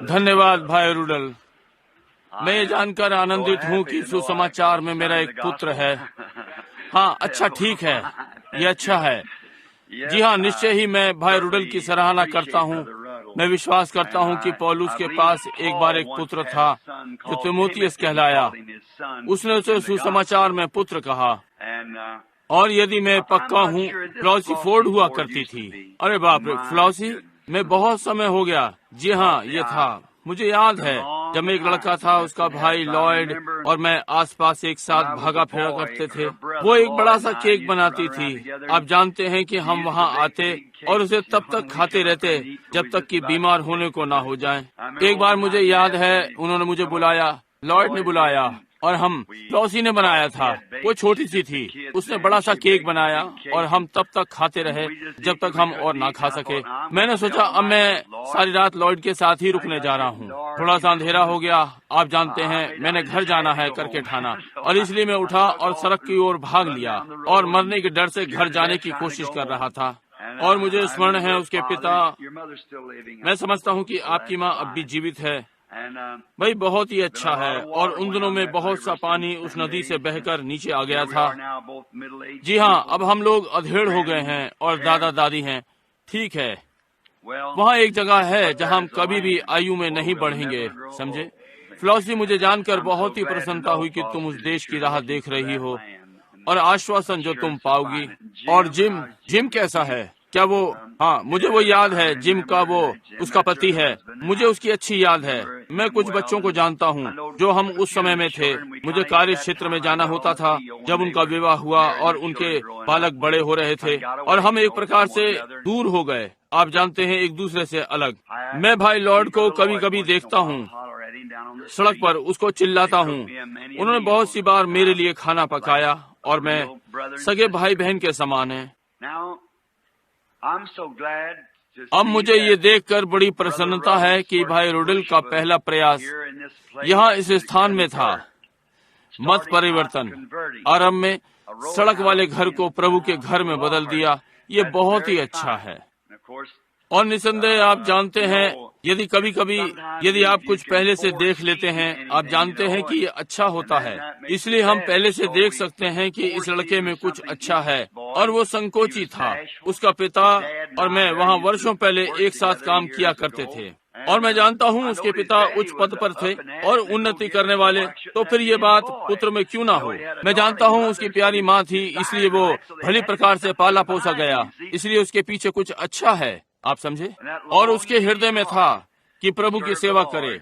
धन्यवाद भाई रुडल। मैं ये जानकर आनंदित हूँ कि सुसमाचार में मेरा एक पुत्र है। हाँ, अच्छा, ठीक है, ये अच्छा है। जी हाँ, निश्चय ही मैं भाई रुडल की सराहना करता हूँ। मैं विश्वास करता हूँ कि पौलुस के पास एक बार एक पुत्र था जो तीमुथियुस कहलाया। उसने उसे सुसमाचार में पुत्र कहा। और यदि मैं पक्का हूँ, फ्लॉसी फोर्ड हुआ करती थी। अरे बाप रे, फ्लॉसी, मैं बहुत समय हो गया। जी हाँ, ये था, मुझे याद है जब मैं एक लड़का था, उसका भाई लॉयड और मैं आसपास एक साथ भागा फिरा करते थे। वो एक बड़ा सा केक बनाती थी। आप जानते हैं कि हम वहाँ आते और उसे तब तक खाते रहते जब तक कि बीमार होने को ना हो जाए। एक बार मुझे याद है, उन्होंने मुझे बुलाया, लॉयड ने बुलाया, और हम फ्लॉसी ने बनाया था। वो छोटी सी थी, उसने बड़ा सा केक बनाया और हम तब तक खाते रहे जब तक हम और ना खा सके। मैंने सोचा अब मैं सारी रात लॉयड के साथ ही रुकने जा रहा हूँ। थोड़ा सा अंधेरा हो गया, आप जानते हैं, मैंने घर जाना है करके ठाना, और इसलिए मैं उठा और सड़क की ओर भाग लिया और मरने के डर से घर जाने की कोशिश कर रहा था। और मुझे स्मरण है उसके पिता, मैं समझता हूँ कि आपकी माँ अब भी जीवित है। भाई बहुत ही अच्छा है। और उन दिनों में बहुत सा पानी उस नदी से बहकर नीचे आ गया था। जी हाँ, अब हम लोग अधेड़ हो गए हैं और दादा दादी हैं। ठीक है, वहाँ एक जगह है जहाँ हम कभी भी आयु में नहीं बढ़ेंगे, समझे। फ्लॉसी, मुझे जानकर बहुत ही प्रसन्नता हुई कि तुम उस देश की राह देख रही हो और आश्वासन जो तुम पाओगी। और जिम कैसा है? क्या वो, हाँ, मुझे वो याद है, जिम का वो उसका पति है। मुझे उसकी अच्छी याद है। मैं कुछ बच्चों को जानता हूँ जो हम उस समय में थे। मुझे कार्य क्षेत्र में जाना होता था जब उनका विवाह हुआ और उनके बालक बड़े हो रहे थे और हम एक प्रकार से दूर हो गए, आप जानते हैं, एक दूसरे से अलग। मैं भाई लॉर्ड को कभी कभी देखता हूँ सड़क पर, उसको चिल्लाता हूँ। उन्होंने बहुत सी बार मेरे लिए खाना पकाया और मैं सगे भाई बहन के समान है। अब मुझे ये देखकर बड़ी प्रसन्नता है कि भाई रुडल का पहला प्रयास यहाँ इस स्थान में था, मत परिवर्तन, आरंभ में सड़क वाले घर को प्रभु के घर में बदल दिया। ये बहुत ही अच्छा है। और निसंदेह आप जानते हैं, यदि आप कुछ पहले से देख लेते हैं, आप जानते हैं कि ये अच्छा होता है। इसलिए हम पहले से देख सकते हैं कि इस लड़के में कुछ अच्छा है। और वो संकोची था। उसका पिता और मैं वहाँ वर्षों पहले एक साथ काम किया करते थे और मैं जानता हूँ उसके पिता उच्च पद पर थे और उन्नति करने वाले। तो फिर ये बात पुत्र में क्यों ना हो। मैं जानता हूँ उसकी प्यारी माँ थी, इसलिए वो भली प्रकार से पाला पोसा गया, इसलिए उसके पीछे कुछ अच्छा है, आप समझे। और उसके हृदय में था कि प्रभु की सेवा करे।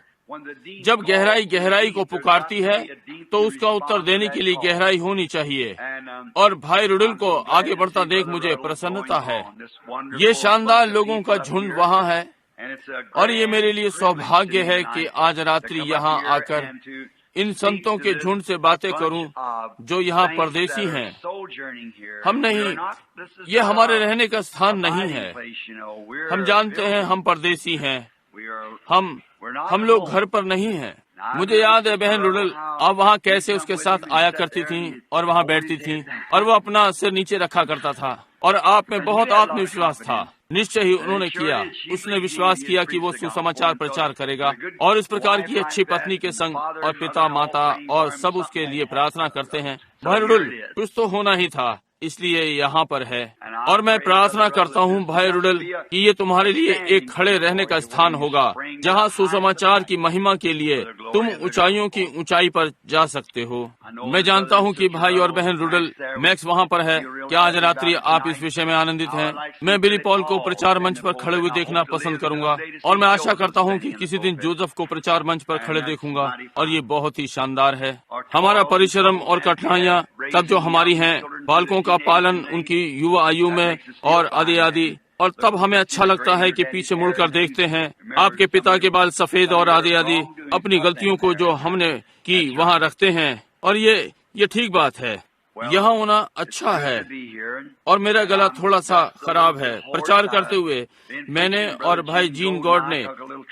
जब गहराई को पुकारती है तो उसका उत्तर देने के लिए गहराई होनी चाहिए। और भाई रुडल को आगे बढ़ता देख मुझे प्रसन्नता है। ये शानदार लोगों का झुंड वहाँ है और ये मेरे लिए सौभाग्य है कि आज रात्रि यहाँ आकर इन संतों के झुंड से बातें करूं जो यहाँ परदेसी हैं। हम नहीं, ये हमारे रहने का स्थान नहीं है। हम जानते हैं हम परदेसी हैं। हम लोग घर पर नहीं हैं। मुझे याद है बहन रुडल, आप वहाँ कैसे उसके साथ आया करती थीं और वहाँ बैठती थीं और वो अपना सिर नीचे रखा करता था और आप में बहुत आत्मविश्वास था। निश्चय ही उन्होंने किया, उसने विश्वास किया कि वो सुसमाचार प्रचार करेगा और इस प्रकार की अच्छी पत्नी के संग और पिता माता और सब उसके लिए प्रार्थना करते हैं। भाई रुडल, कुछ तो होना ही था, इसलिए यहाँ पर है। और मैं प्रार्थना करता हूँ भाई रुडल कि ये तुम्हारे लिए एक खड़े रहने का स्थान होगा जहाँ सुसमाचार की महिमा के लिए तुम ऊंचाइयों की ऊंचाई पर जा सकते हो। मैं जानता हूँ कि भाई और बहन रुडल मैक्स वहाँ पर है। क्या आज रात्रि आप इस विषय में आनंदित हैं? मैं बिली पॉल को प्रचार मंच पर खड़े हुए देखना पसंद करूंगा और मैं आशा करता हूँ कि किसी दिन जोसेफ को प्रचार मंच पर खड़े देखूंगा और ये बहुत ही शानदार है। हमारा परिश्रम और कठिनाइयाँ तब जो हमारी हैं, बालकों का पालन उनकी युवा आयु में और आदि आदि, और तब हमें अच्छा लगता है कि पीछे मुड़कर देखते हैं आपके पिता के बाल सफेद और आदि आदि, अपनी गलतियों को जो हमने की वहाँ रखते हैं। और ये ठीक बात है, यहाँ होना अच्छा है। और मेरा गला थोड़ा सा खराब है। प्रचार करते हुए मैंने और भाई जीन गॉड ने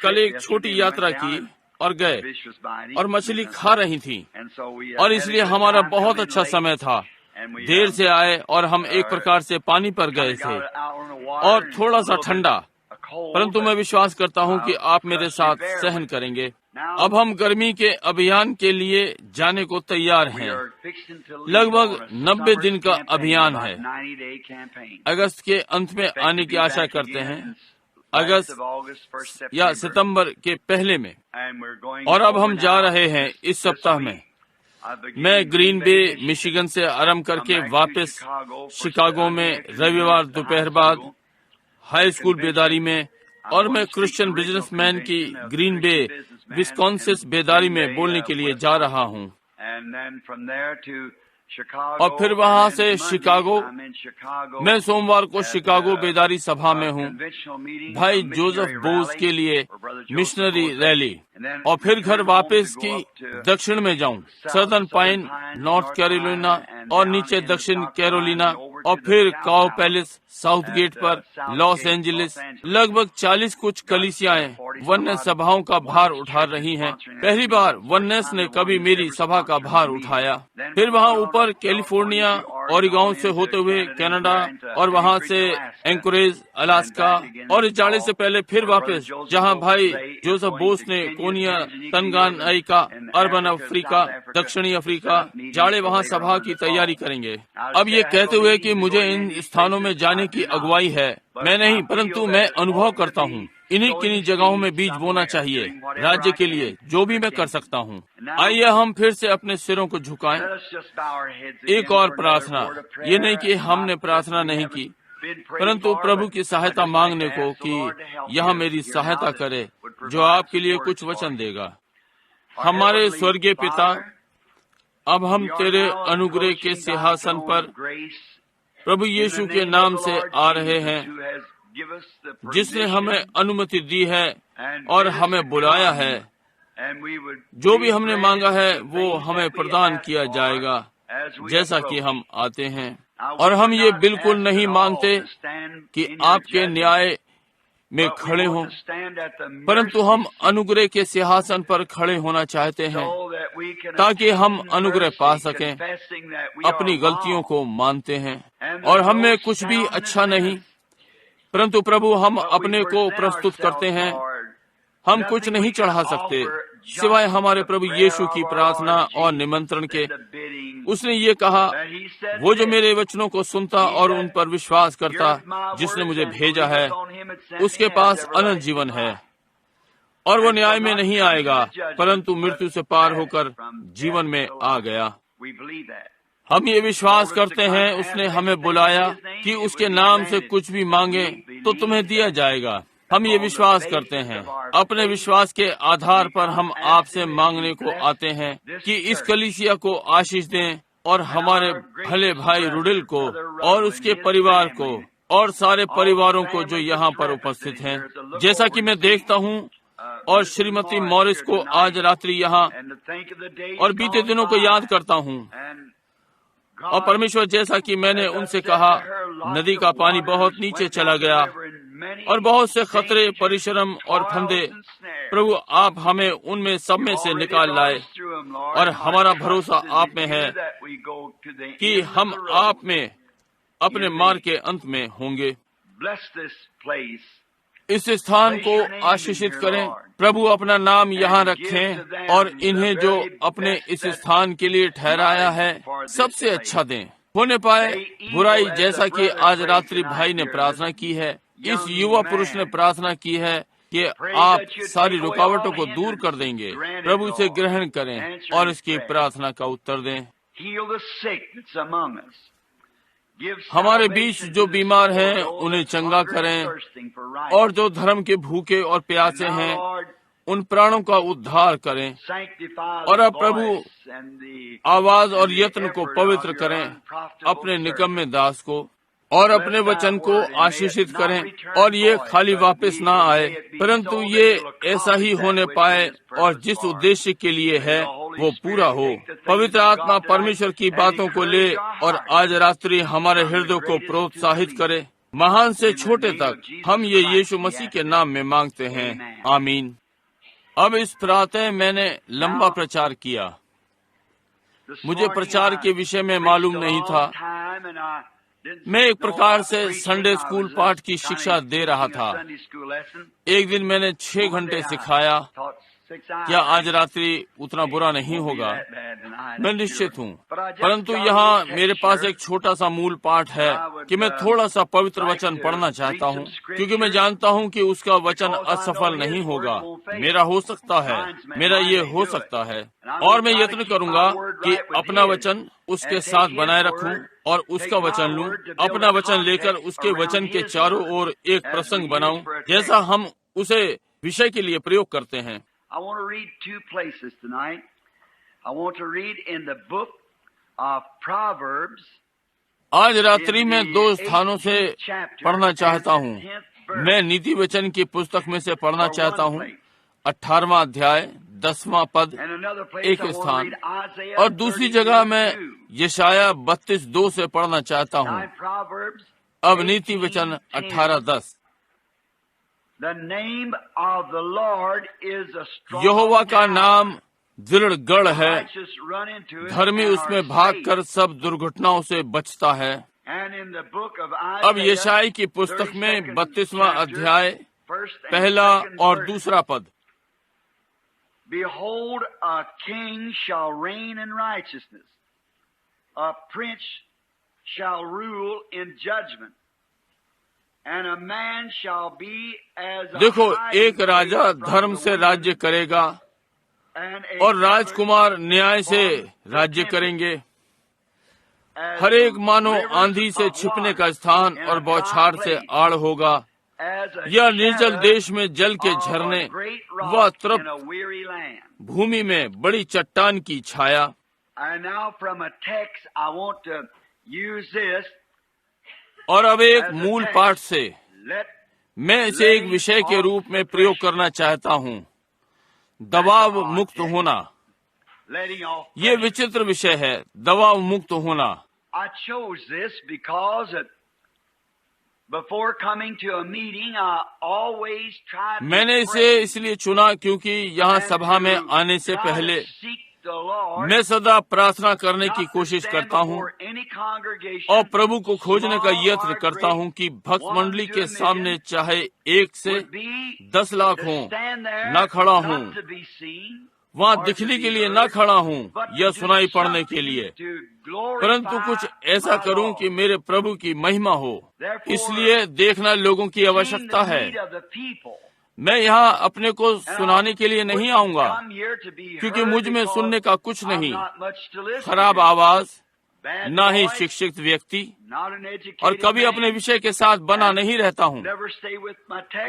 कल एक छोटी यात्रा की और गए और मछली खा रही थी और इसलिए हमारा बहुत अच्छा समय था। देर से आए और हम एक प्रकार से पानी पर गए थे और थोड़ा सा ठंडा परंतु मैं विश्वास करता हूं कि आप मेरे साथ सहन करेंगे। अब हम गर्मी के अभियान के लिए जाने को तैयार हैं। लगभग 90 दिन का अभियान है। अगस्त के अंत में आने की आशा करते हैं, अगस्त या सितंबर के पहले में। और अब हम जा रहे हैं इस सप्ताह में। मैं ग्रीन बे मिशिगन से आरंभ करके वापस शिकागो में रविवार दोपहर बाद हाई स्कूल बेदारी में, और मैं क्रिश्चियन बिजनेसमैन की ग्रीन बे विस्कॉन्सिन बेदारी में बोलने के लिए जा रहा हूं। और फिर वहां से शिकागो। मैं सोमवार को शिकागो बेदारी सभा में हूँ भाई जोसेफ बोस के लिए मिशनरी रैली, और फिर घर वापस की दक्षिण में जाऊं, सदर्न पाइन, नॉर्थ कैरोलिना और नीचे दक्षिण कैरोलिना, और फिर काउ पैलेस, साउथ गेट पर लॉस एंजलिस। लगभग 40 कुछ कलीसियाएं वननेस सभाओं का भार उठा रही हैं। पहली बार वननेस ने कभी मेरी सभा का भार उठाया। फिर वहां ऊपर कैलिफोर्निया, ओरिगॉन से होते हुए कनाडा, और वहां से एंकोरेज, अलास्का, और इस जाड़े से पहले फिर वापस जहां भाई जोसेफ बोस ने कोनिया, तंगानाइका, अर्बन अफ्रीका, दक्षिणी अफ्रीका जाड़े वहां सभा की तैयारी करेंगे। अब ये कहते हुए कि मुझे इन स्थानों में जाने की अगुवाई है, मैं नहीं, परंतु मैं अनुभव करता हूँ इन्हीं किन्हीं जगहों में बीज बोना चाहिए राज्य के लिए, जो भी मैं कर सकता हूँ। आइए हम फिर से अपने सिरों को झुकाएं। एक और प्रार्थना, ये नहीं कि हमने प्रार्थना नहीं की, परंतु प्रभु की सहायता मांगने को कि यह मेरी सहायता करे जो आपके लिए कुछ वचन देगा। हमारे स्वर्गीय पिता, अब हम तेरे अनुग्रह के सिंहासन पर प्रभु यीशु के नाम से आ रहे हैं, जिसने हमें अनुमति दी है और हमें बुलाया है। जो भी हमने मांगा है वो हमें प्रदान किया जाएगा जैसा कि हम आते हैं। और हम ये बिल्कुल नहीं मांगते कि आपके न्याय में खड़े हों, परंतु हम अनुग्रह के सिंहासन पर खड़े होना चाहते हैं ताकि हम अनुग्रह पा सकें। अपनी गलतियों को मानते हैं और हम में कुछ भी अच्छा नहीं, परंतु प्रभु हम अपने को प्रस्तुत करते हैं। हम कुछ नहीं चढ़ा सकते सिवाय हमारे प्रभु यीशु की प्रार्थना और निमंत्रण के। उसने ये कहा, वो जो मेरे वचनों को सुनता और उन पर विश्वास करता जिसने मुझे भेजा है, उसके पास अनंत जीवन है, और वो न्याय में नहीं आएगा, परंतु मृत्यु से पार होकर जीवन में आ गया। हम ये विश्वास करते हैं उसने हमें बुलाया कि उसके नाम से कुछ भी मांगे तो तुम्हें दिया जाएगा। हम ये विश्वास करते हैं। अपने विश्वास के आधार पर हम आपसे मांगने को आते हैं कि इस कलीसिया को आशीष दें और हमारे भले भाई रुडिल को और उसके परिवार को और सारे परिवारों को जो यहाँ पर उपस्थित हैं। जैसा कि मैं देखता हूँ और श्रीमती मॉरिस को आज रात्रि यहाँ और बीते दिनों को याद करता हूँ, और परमेश्वर, जैसा कि मैंने उनसे कहा, नदी का पानी बहुत नीचे चला गया और बहुत से खतरे, परिश्रम और फंदे, प्रभु आप हमें उनमें सब में से निकाल लाए, और हमारा भरोसा आप में है कि हम आप में अपने मार्ग के अंत में होंगे। इस स्थान को आशीषित करें प्रभु, अपना नाम यहाँ रखें और इन्हें जो अपने इस स्थान के लिए ठहराया है सबसे अच्छा दें, होने पाए बुराई, जैसा कि आज रात्रि भाई ने प्रार्थना की है, इस युवा पुरुष ने प्रार्थना की है कि आप सारी रुकावटों को दूर कर देंगे। प्रभु इसे ग्रहण करें और इसकी प्रार्थना का उत्तर दें। हमारे बीच जो बीमार हैं उन्हें चंगा करें, और जो धर्म के भूखे और प्यासे हैं उन प्राणों का उद्धार करें। और अब प्रभु आवाज और यत्न को पवित्र करें अपने निकम्मे दास को, और अपने वचन को आशीषित करें, और ये खाली वापस ना आए, परंतु ये ऐसा ही होने पाए और जिस उद्देश्य के लिए है वो पूरा हो। पवित्र आत्मा परमेश्वर की बातों को ले और आज रात्रि हमारे हृदय को प्रोत्साहित करे, महान से छोटे तक। हम ये यीशु मसीह के नाम में मांगते हैं, आमीन। अब इस प्रातः मैंने लंबा प्रचार किया। मुझे प्रचार के विषय में मालूम नहीं था, मैं एक प्रकार से संडे स्कूल पाठ की शिक्षा दे रहा था। एक दिन मैंने 6 घंटे सिखाया। क्या आज रात्रि उतना बुरा नहीं होगा? मैं निश्चित हूँ, परंतु यहाँ मेरे पास एक छोटा सा मूल पाठ है कि मैं थोड़ा सा पवित्र वचन पढ़ना चाहता हूँ, क्योंकि मैं जानता हूँ कि उसका वचन असफल नहीं होगा। मेरा हो सकता है, मेरा ये हो सकता है, और मैं यत्न करूँगा कि अपना वचन उसके साथ बनाए रखूं और उसका वचन लूं, अपना वचन लेकर उसके वचन के चारों ओर एक प्रसंग बनाऊं, जैसा हम उसे विषय के लिए प्रयोग करते हैं। I want to read 2 places tonight. I want to read in the book of Proverbs. आज रात्रि में 2 स्थानों से पढ़ना चाहता हूँ। मैं नीति वचन की पुस्तक में से पढ़ना चाहता हूँ, 18वां अध्याय 10वां पद एक स्थान, और दूसरी जगह मैं यशाया 32:2 से पढ़ना चाहता हूँ। अब नीति वचन 18:10। यहोवा का नाम दृढ़ गढ़ है, धर्मी उसमें भागकर सब दुर्घटनाओं से बचता है। अब यशाया की पुस्तक में 32वां अध्याय पहला और दूसरा पद। Behold, a king shall reign in righteousness, a prince shall rule in judgment, and a man shall be as a देखो, एक राजा धर्म से राज्य करेगा और राजकुमार न्याय से राज्य करेंगे। हर एक मानो आंधी से छिपने का स्थान और बौछार से आड़ होगा। यह निर्जल देश में जल के झरने, वह तृप्त भूमि में बड़ी चट्टान की छाया। और अब एक मूल पाठ से मैं इसे एक विषय के रूप में प्रयोग करना चाहता हूँ, दबाव मुक्त होना। ये विचित्र विषय है, दबाव मुक्त होना। मैंने इसे इसलिए चुना क्योंकि यहाँ सभा में आने से पहले मैं सदा प्रार्थना करने की कोशिश करता हूँ और प्रभु को खोजने का यत्न करता हूँ कि भक्त मंडली के सामने चाहे 1 से 10 लाख हों, न खड़ा हूँ, वहाँ दिखने के लिए न खड़ा हूँ या सुनाई पड़ने के लिए, परंतु कुछ ऐसा करूँ कि मेरे प्रभु की महिमा हो। इसलिए देखना लोगों की आवश्यकता है। मैं यहाँ अपने को सुनाने के लिए नहीं आऊँगा, क्योंकि मुझ में सुनने का कुछ नहीं, खराब आवाज, न ही शिक्षित व्यक्ति, और कभी अपने विषय के साथ बना नहीं रहता हूँ।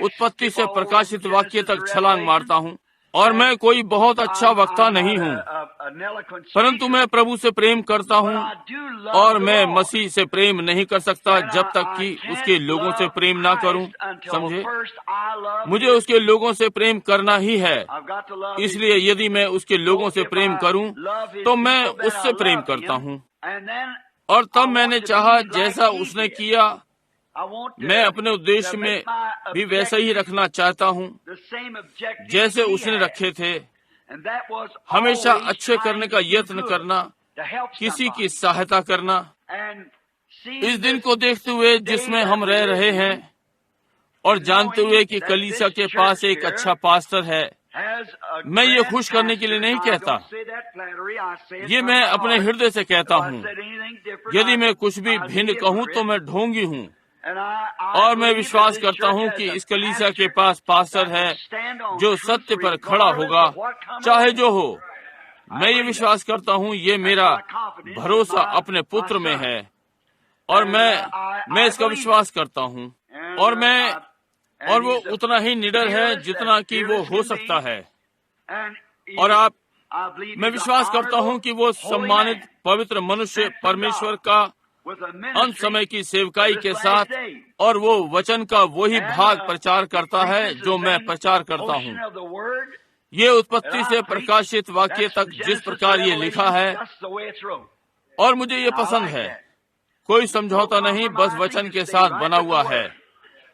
उत्पत्ति से प्रकाशित वाक्य तक छलांग मारता हूँ, और मैं कोई बहुत अच्छा वक्ता नहीं हूँ, परंतु मैं प्रभु से प्रेम करता हूँ, और मैं मसीह से प्रेम नहीं कर सकता जब तक कि उसके लोगों से प्रेम ना करूँ। समझे? मुझे उसके लोगों से प्रेम करना ही है। इसलिए यदि मैं उसके लोगों से प्रेम करूँ तो मैं उससे प्रेम करता हूँ। और तब मैंने चाहा जैसा उसने किया, मैं अपने उद्देश्य में भी वैसा ही रखना चाहता हूँ जैसे उसने रखे थे। हमेशा अच्छे करने का यत्न करना, किसी की सहायता करना। इस दिन को देखते हुए जिसमें हम रह रहे हैं और जानते हुए कि कलीसिया के पास एक अच्छा पास्टर है, मैं ये खुश करने के लिए नहीं कहता, ये मैं अपने हृदय से कहता हूँ। यदि मैं कुछ भी भिन्न कहूँ तो मैं ढोंगी हूँ, और मैं विश्वास करता हूँ कि इस कलीसिया के पास पास्टर है जो सत्य पर खड़ा होगा, चाहे जो हो। मैं ये विश्वास करता हूँ, ये मेरा भरोसा अपने पुत्र में है, और मैं इसका विश्वास करता हूँ। और वो उतना ही निडर है जितना कि वो हो सकता है। और मैं विश्वास करता हूँ कि वो सम्मानित पवित्र मनुष्य परमेश्वर का अंत समय की सेवकाई के साथ, और वो वचन का वही भाग प्रचार करता है जो मैं प्रचार करता हूँ। ये उत्पत्ति से प्रकाशित वाक्य तक जिस प्रकार ये लिखा है, और मुझे ये पसंद है। कोई समझौता नहीं, बस वचन के साथ बना हुआ है,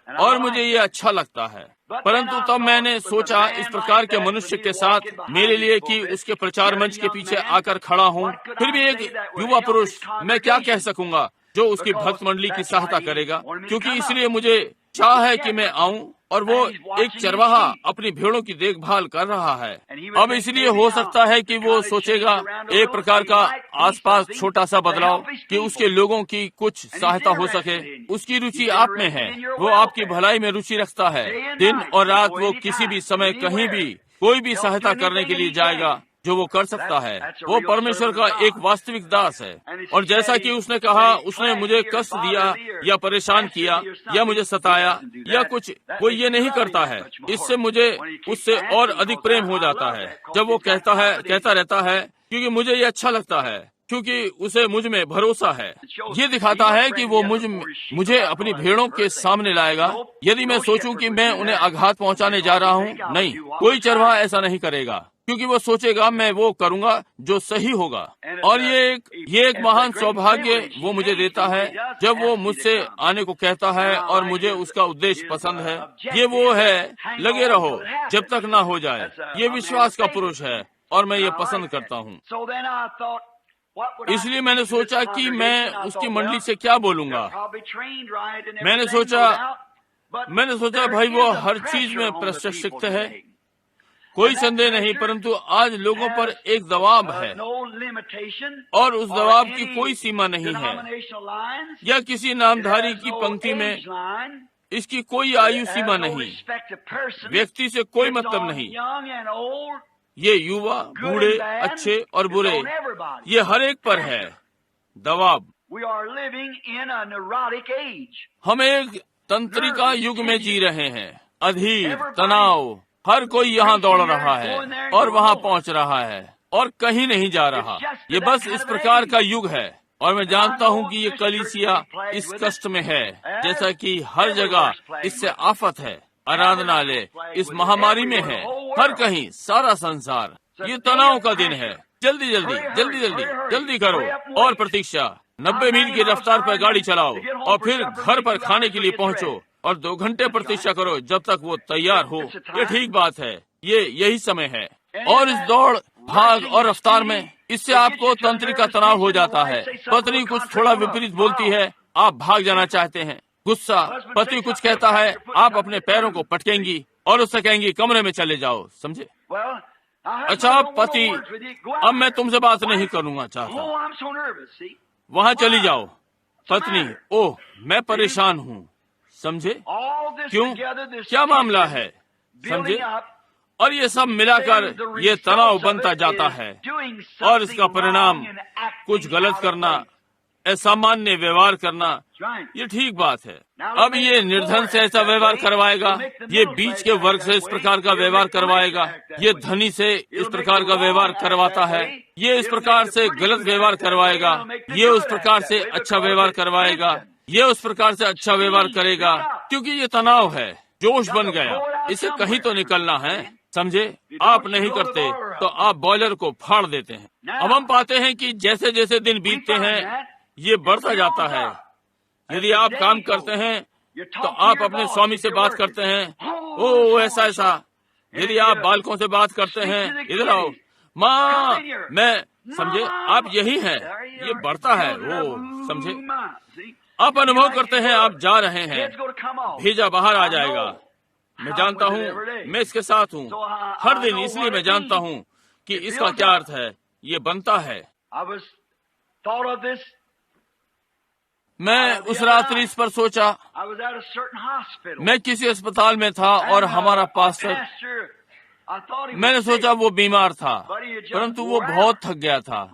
और मुझे ये अच्छा लगता है। परंतु तब मैंने सोचा इस प्रकार के मनुष्य के साथ मेरे लिए कि उसके प्रचार मंच के पीछे आकर खड़ा हूँ, फिर भी एक युवा पुरुष, मैं क्या कह सकूंगा जो उसकी भक्त मंडली की सहायता करेगा, क्योंकि इसलिए मुझे चाह है कि मैं आऊं, और वो एक चरवाहा अपनी भेड़ों की देखभाल कर रहा है। अब इसलिए हो सकता है कि वो सोचेगा एक प्रकार का आसपास छोटा सा बदलाव, कि उसके लोगों की कुछ सहायता हो सके। उसकी रुचि आप में है, वो आपकी भलाई में रुचि रखता है। दिन और रात वो किसी भी समय कहीं भी कोई भी सहायता करने के लिए जाएगा जो वो कर सकता है। वो परमेश्वर का एक वास्तविक दास है। और जैसा कि उसने कहा, उसने मुझे कष्ट दिया या परेशान किया या मुझे सताया या कुछ, वो ये नहीं करता है। इससे मुझे उससे और अधिक प्रेम हो जाता है जब वो कहता रहता है, क्योंकि मुझे ये अच्छा लगता है, क्योंकि उसे मुझ में भरोसा है। ये दिखाता है कि वो मुझे अपनी भेड़ों के सामने लाएगा। यदि मैं सोचूं कि मैं उन्हें आघात पहुंचाने जा रहा हूं, नहीं, कोई चरवाहा ऐसा नहीं करेगा, क्योंकि वो सोचेगा मैं वो करूंगा जो सही होगा। और ये एक महान सौभाग्य वो मुझे देता है जब वो मुझसे आने को कहता है और मुझे उसका उद्देश्य पसंद है। ये वो है, लगे रहो जब तक ना हो जाए। ये विश्वास का पुरुष है और मैं ये पसंद करता हूँ। इसलिए मैंने सोचा कि मैं उसकी मंडली से क्या बोलूंगा। मैंने सोचा भाई वो हर चीज में प्रशिक्षित है, कोई संदेह नहीं, परंतु आज लोगों पर एक दबाव है और उस दबाव की कोई सीमा नहीं है, या किसी नामधारी की पंक्ति में इसकी कोई आयु सीमा नहीं, व्यक्ति से कोई मतलब नहीं। ये युवा, बूढ़े, अच्छे और बुरे, ये हर एक पर है दबाव। हम एक तंत्रिका युग में जी रहे हैं। अधीर, तनाव, हर कोई यहाँ दौड़ रहा है और वहाँ पहुँच रहा है और कहीं नहीं जा रहा। ये बस इस प्रकार का युग है। और मैं जानता हूँ कि ये कलीसिया इस कष्ट में है, जैसा कि हर जगह इससे आफत है। आराधनालय इस महामारी में है, हर कहीं, सारा संसार। ये तनाव का दिन है। जल्दी करो और प्रतीक्षा। 90 मील की रफ्तार पर गाड़ी चलाओ और फिर घर पर खाने के लिए पहुँचो और 2 घंटे प्रतीक्षा करो जब तक वो तैयार हो। ये ठीक बात है, यही समय है। और इस दौड़, भाग और रफ्तार में इससे आपको तंत्रिक का तनाव हो जाता है। पत्नी कुछ थोड़ा विपरीत बोलती है, आप भाग जाना चाहते हैं। गुस्सा, पति कुछ कहता है, आप अपने पैरों को पटकेंगी और उससे कहेंगी कमरे में चले जाओ। समझे? अच्छा पति, अब मैं तुमसे बात नहीं करूँगा चाहता, वहाँ चली जाओ। पत्नी, ओह मैं परेशान हूँ। समझे? क्यों? क्या मामला है? समझे? और ये सब मिलाकर ये तनाव बनता जाता है और इसका परिणाम कुछ गलत करना, असामान्य व्यवहार करना। ये ठीक बात है। अब ये निर्धन से ऐसा व्यवहार करवाएगा, ये बीच के वर्ग से इस प्रकार का व्यवहार करवाएगा, ये धनी से इस प्रकार का व्यवहार करवाता है, ये इस प्रकार से गलत व्यवहार करवाएगा, ये उस प्रकार से अच्छा व्यवहार करवाएगा, ये उस प्रकार से अच्छा व्यवहार करेगा, क्योंकि ये तनाव है, जोश बन गया। इसे कहीं तो निकलना है। समझे? आप नहीं करते तो आप बॉयलर को फाड़ देते हैं। अब हम पाते हैं कि जैसे जैसे दिन बीतते हैं ये बढ़ता जाता है। यदि आप काम करते हैं तो आप अपने स्वामी से बात करते हैं, ओ ऐसा। यदि आप बालकों से बात करते हैं, इधर आओ माँ, मैं, समझे? आप यही हैं। ये बढ़ता है। ओ समझे? आप अनुभव करते हैं आप जा रहे हैं, भेजा बाहर आ जाएगा। मैं जानता हूँ, मैं इसके साथ हूँ हर दिन, इसलिए मैं जानता हूँ कि इसका क्या अर्थ है। ये बनता है। मैं उस रात्रि इस पर सोचा। मैं किसी अस्पताल में था और हमारा पास्टर, मैंने सोचा वो बीमार था, परंतु वो बहुत थक गया था,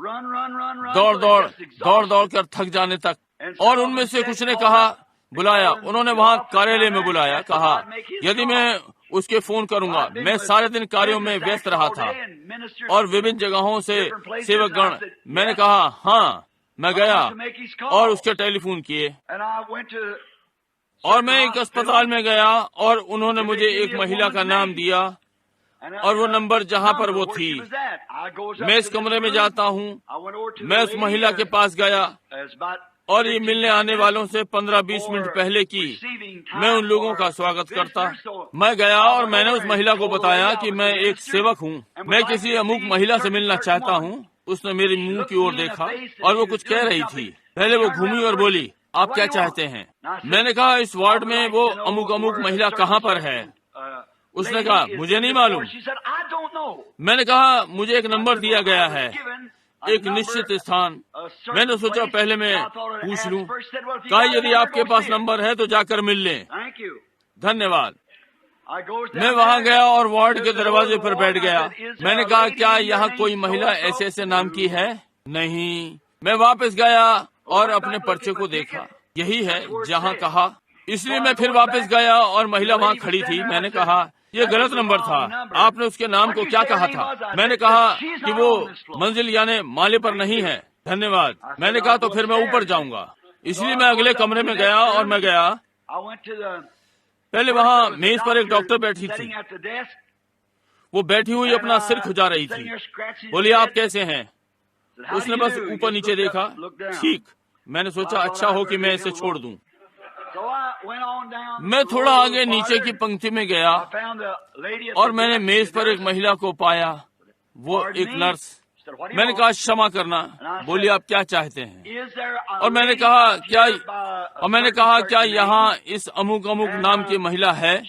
दौड़ कर थक जाने तक। और उनमें से कुछ ने कहा, बुलाया, उन्होंने वहाँ कार्यालय में बुलाया, कहा यदि मैं उसके फोन करूंगा। मैं सारे दिन कार्यों में व्यस्त रहा था और विभिन्न जगहों से सेवकगण। मैंने कहा हाँ। मैं गया और उसके टेलीफोन किए और मैं एक अस्पताल में गया और उन्होंने मुझे एक महिला का नाम दिया और वो नंबर जहाँ पर वो थी। मैं इस कमरे में जाता हूँ, मैं उस महिला के पास गया और ये मिलने आने वालों से 15-20 मिनट पहले की मैं उन लोगों का स्वागत करता। मैं गया और मैंने उस महिला को बताया कि मैं एक सेवक हूँ, मैं किसी अमुक महिला से मिलना चाहता हूँ। उसने मेरे मुंह की ओर देखा और वो कुछ कह रही थी। पहले वो घूमी और बोली, आप क्या चाहते हैं? मैंने कहा, इस वार्ड में वो अमुक अमुक महिला कहाँ पर है? उसने कहा, मुझे नहीं मालूम। मैंने कहा, मुझे एक नंबर दिया गया है, एक निश्चित स्थान। मैंने सोचा पहले मैं पूछ लूं। कहा, यदि आपके पास नंबर है तो जाकर मिल लें। धन्यवाद। मैं वहां गया और वार्ड के दरवाजे पर बैठ गया। मैंने कहा, क्या यहाँ कोई महिला ऐसे ऐसे नाम की है? नहीं। मैं वापस गया और अपने पर्चे को देखा, यही है जहाँ कहा। इसलिए मैं फिर वापस गया और महिला वहाँ खड़ी थी। मैंने कहा, ये गलत नंबर था, आपने उसके नाम को क्या कहा था? मैंने कहा कि वो मंजिल यानी माले पर नहीं है। धन्यवाद। मैंने कहा, तो फिर मैं ऊपर जाऊंगा। इसलिए मैं अगले कमरे में गया और मैं गया। पहले वहाँ मेज पर एक डॉक्टर बैठी थी। वो बैठी हुई अपना सिर खुजा रही थी। बोली, आप कैसे हैं? उसने बस ऊपर नीचे देखा। ठीक। मैंने सोचा, अच्छा हो कि मैं इसे छोड़ दूं। मैं थोड़ा आगे नीचे की पंक्ति में गया और मैंने मेज पर एक महिला को पाया। वो एक नर्स। मैंने कहा, क्षमा करना। बोली, आप क्या चाहते हैं? और मैंने कहा, क्या यहाँ इस अमुक अमुक नाम की महिला है?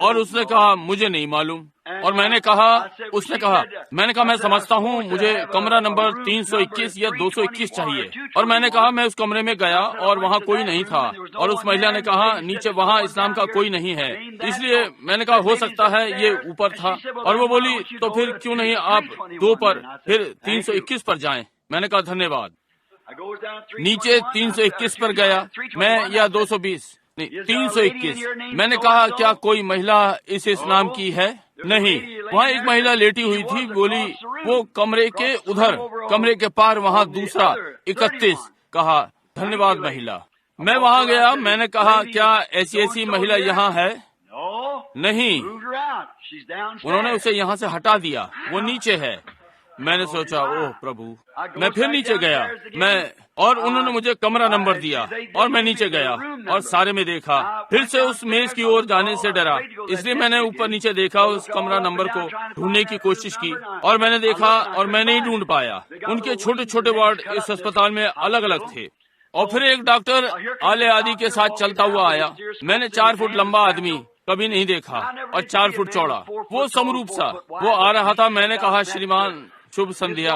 और उसने कहा, मुझे नहीं मालूम। और मैंने कहा, मैं समझता हूँ, मुझे कमरा नंबर 321 या 221 चाहिए। और मैंने कहा, मैं उस कमरे में गया और वहाँ कोई नहीं था। और उस महिला ने कहा, नीचे वहाँ इस नाम का कोई नहीं है। इसलिए मैंने कहा, हो सकता है ये ऊपर था। और वो बोली, तो फिर क्यों नहीं आप 2 पर फिर 321 पर जाएं? मैंने कहा, धन्यवाद। नीचे 321 पर गया मैं, या 220 नहीं, 321। मैंने कहा, क्या कोई महिला इस नाम की है? नहीं। वहाँ एक महिला लेटी हुई थी। बोली, वो कमरे के उधर, कमरे के पार वहाँ दूसरा 31। कहा, धन्यवाद महिला। मैं वहाँ गया। मैंने कहा, क्या ऐसी महिला यहाँ है? नहीं। उन्होंने उसे यहाँ से हटा दिया, वो नीचे है। मैंने सोचा, ओह प्रभु। मैं फिर नीचे गया और उन्होंने मुझे कमरा नंबर दिया और मैं नीचे गया और सारे में देखा। फिर से उस मेज की ओर जाने से डरा, इसलिए मैंने ऊपर नीचे देखा, उस कमरा नंबर को ढूंढने की कोशिश की और मैंने देखा और मैं नहीं ढूंढ पाया। उनके छोटे छोटे वार्ड इस अस्पताल में अलग अलग थे। और फिर एक डॉक्टर आले आदि के साथ चलता हुआ आया। मैंने 4 फुट लंबा आदमी कभी नहीं देखा और 4 फुट चौड़ा, वो समरूप सा। वो आ रहा था। मैंने कहा, श्रीमान शुभ संध्या।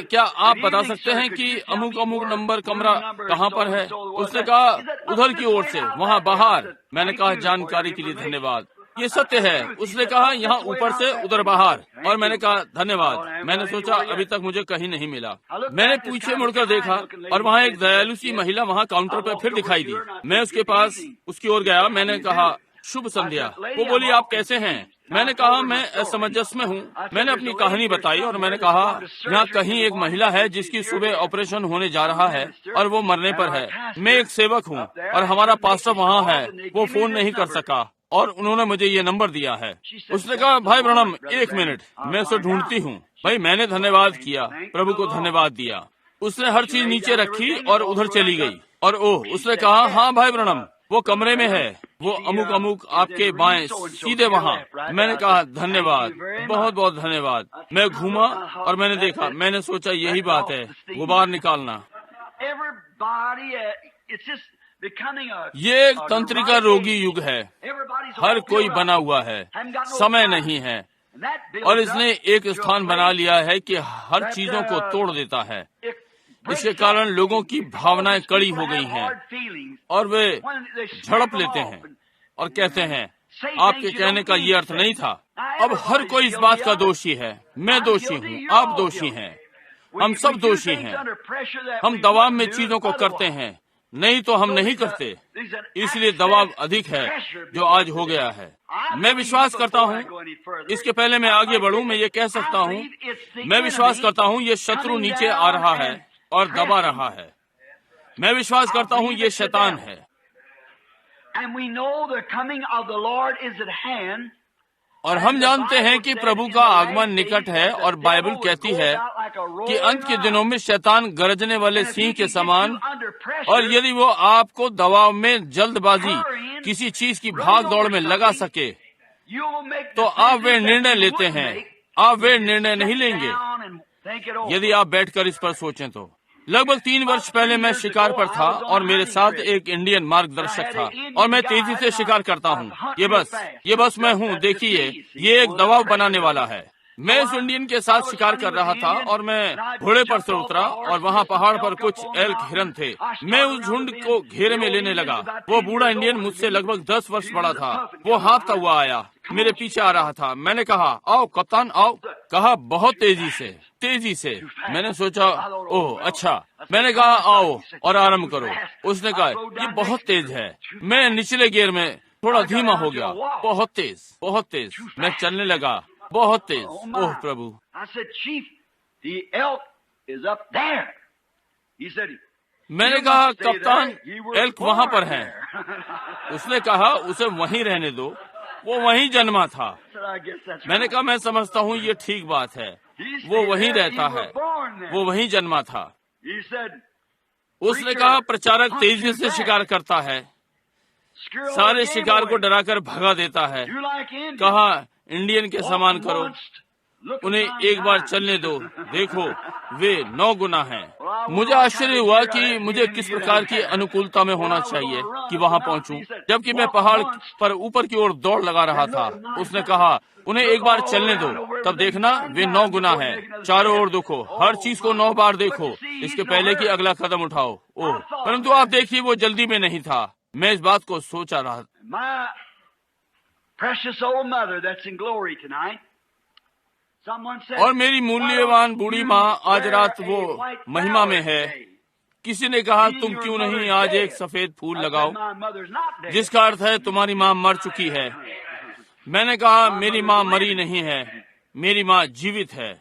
क्या आप बता सकते हैं कि अमुक अमुक नंबर कमरा कहाँ पर है? उसने कहा, उधर की ओर से, वहाँ बाहर। मैंने कहा, जानकारी के लिए धन्यवाद, ये सत्य है। उसने कहा, यहाँ ऊपर से उधर बाहर। और मैंने कहा, धन्यवाद। मैंने सोचा, अभी तक मुझे कहीं नहीं मिला। मैंने पीछे मुड़कर देखा और वहाँ एक दयालु सी महिला वहाँ काउंटर पर फिर दिखाई दी। मैं उसके पास उसकी ओर गया। मैंने कहा, शुभ संध्या। वो बोली, आप कैसे हैं? मैंने कहा, मैं असमंजस में हूँ। मैंने अपनी कहानी बताई और मैंने कहा, यहाँ कहीं एक महिला है जिसकी सुबह ऑपरेशन होने जा रहा है और वो मरने पर है। मैं एक सेवक हूँ और हमारा पास्टर वहाँ है, वो फोन नहीं कर सका और उन्होंने मुझे ये नंबर दिया है। उसने कहा, भाई ब्रनम, 1 मिनट, मैं उसे ढूंढती हूँ। भाई मैंने धन्यवाद किया, प्रभु को धन्यवाद दिया। उसने हर चीज नीचे रखी और उधर चली गई। और उसने कहा, हाँ भाई ब्रनम, वो कमरे में है, वो अमुक अमुक आपके बाएं, सीधे वहाँ। मैंने कहा, धन्यवाद, बहुत बहुत धन्यवाद। मैं घूमा और मैंने देखा। मैंने सोचा, यही बात है, गुबार निकालना। ये एक तंत्रिका रोगी युग है। हर कोई बना हुआ है, समय नहीं है। और इसने एक स्थान बना लिया है कि हर चीजों को तोड़ देता है। इसके कारण लोगों की भावनाएं कड़ी हो गई हैं और वे झड़प लेते हैं और कहते हैं, आपके कहने का ये अर्थ नहीं था। अब हर कोई इस बात का दोषी है। मैं दोषी हूँ, आप दोषी हैं, हम सब दोषी हैं। हम दबाव में चीजों को करते हैं, नहीं तो हम नहीं करते। इसलिए दबाव अधिक है जो आज हो गया है। मैं विश्वास करता हूँ, इसके पहले मैं आगे बढ़ूँ, मैं ये कह सकता हूँ, मैं विश्वास करता हूँ ये शत्रु नीचे आ रहा है और दबा रहा है। मैं विश्वास करता हूँ ये शैतान है। और हम जानते हैं कि प्रभु का आगमन निकट है। और बाइबल कहती है कि अंत के दिनों में शैतान गरजने वाले सिंह के समान, और यदि वो आपको दबाव में जल्दबाजी किसी चीज की भाग दौड़ में लगा सके तो आप वे निर्णय लेते हैं। आप वे निर्णय नहीं लेंगे। यदि आप बैठकर इस पर सोचें तो। लगभग 3 वर्ष पहले मैं शिकार पर था और मेरे साथ एक इंडियन मार्गदर्शक था और मैं तेजी से शिकार करता हूँ। ये बस मैं हूँ। देखिए, ये एक दबाव बनाने वाला है। मैं इस इंडियन के साथ शिकार कर रहा था और मैं घोड़े पर से उतरा और वहाँ पहाड़ पर कुछ एल्क हिरन थे। मैं उस झुंड को घेरे में लेने लगा। वो बूढ़ा इंडियन मुझसे लगभग 10 वर्ष बड़ा था। वो हाँफता हुआ आया, मेरे पीछे आ रहा था। मैंने कहा, आओ कप्तान आओ। कहा, बहुत तेजी से। मैंने सोचा, ओह अच्छा। मैंने कहा, आओ और आरंभ करो। उसने कहा, ये बहुत तेज है। मैं निचले गियर में थोड़ा धीमा हो गया। बहुत तेज। मैं चलने लगा, बहुत तेज। ओह प्रभु। मैंने कहा, कप्तान, एल्क वहाँ पर है। उसने कहा, उसे वहीं रहने दो, वो वहीं जन्मा था। मैंने कहा, मैं समझता हूँ ये ठीक बात है। वो वहीं रहता है, वो वहीं जन्मा था। उसने कहा, प्रचारक तेजी से शिकार करता है, सारे शिकार को डराकर भगा देता है। कहा, इंडियन के समान करो, उन्हें एक बार चलने दो, देखो वे 9 गुना हैं। मुझे आश्चर्य हुआ कि मुझे किस प्रकार की अनुकूलता में होना चाहिए कि वहाँ पहुँचूं, जबकि मैं पहाड़ पर ऊपर की ओर दौड़ लगा रहा था। उसने कहा, उन्हें एक बार चलने दो, तब देखना वे 9 गुना हैं। चारों ओर देखो, हर चीज को 9 बार देखो, इसके पहले कि अगला कदम उठाओ। ओह, परंतु आप देखिए, वो जल्दी में नहीं था। मैं इस बात को सोचा रहा। और मेरी मूल्यवान बूढ़ी माँ आज रात वो महिमा में है। किसी ने कहा, तुम क्यों नहीं आज एक सफेद फूल लगाओ, जिसका अर्थ है तुम्हारी माँ मर चुकी है। मैंने कहा, मेरी माँ मरी नहीं है, मेरी माँ जीवित है।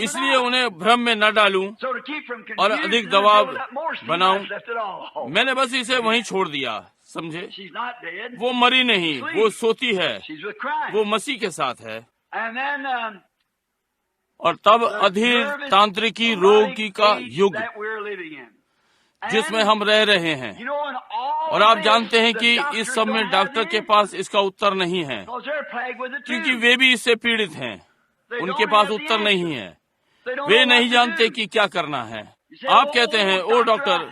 इसलिए उन्हें भ्रम में न डालूं और अधिक दबाव बनाऊं। मैंने बस इसे वहीं छोड़ दिया, समझे। वो मरी नहीं, वो सोती है, वो मसीह के साथ है। और तब अधीर तांत्रिकी रोगी का युग जिसमें हम रह रहे हैं, और आप जानते हैं कि इस सब में डॉक्टर के पास इसका उत्तर नहीं है, क्योंकि वे भी इससे पीड़ित हैं। उनके पास उत्तर नहीं है, वे नहीं जानते कि क्या करना है। आप कहते हैं, ओ डॉक्टर,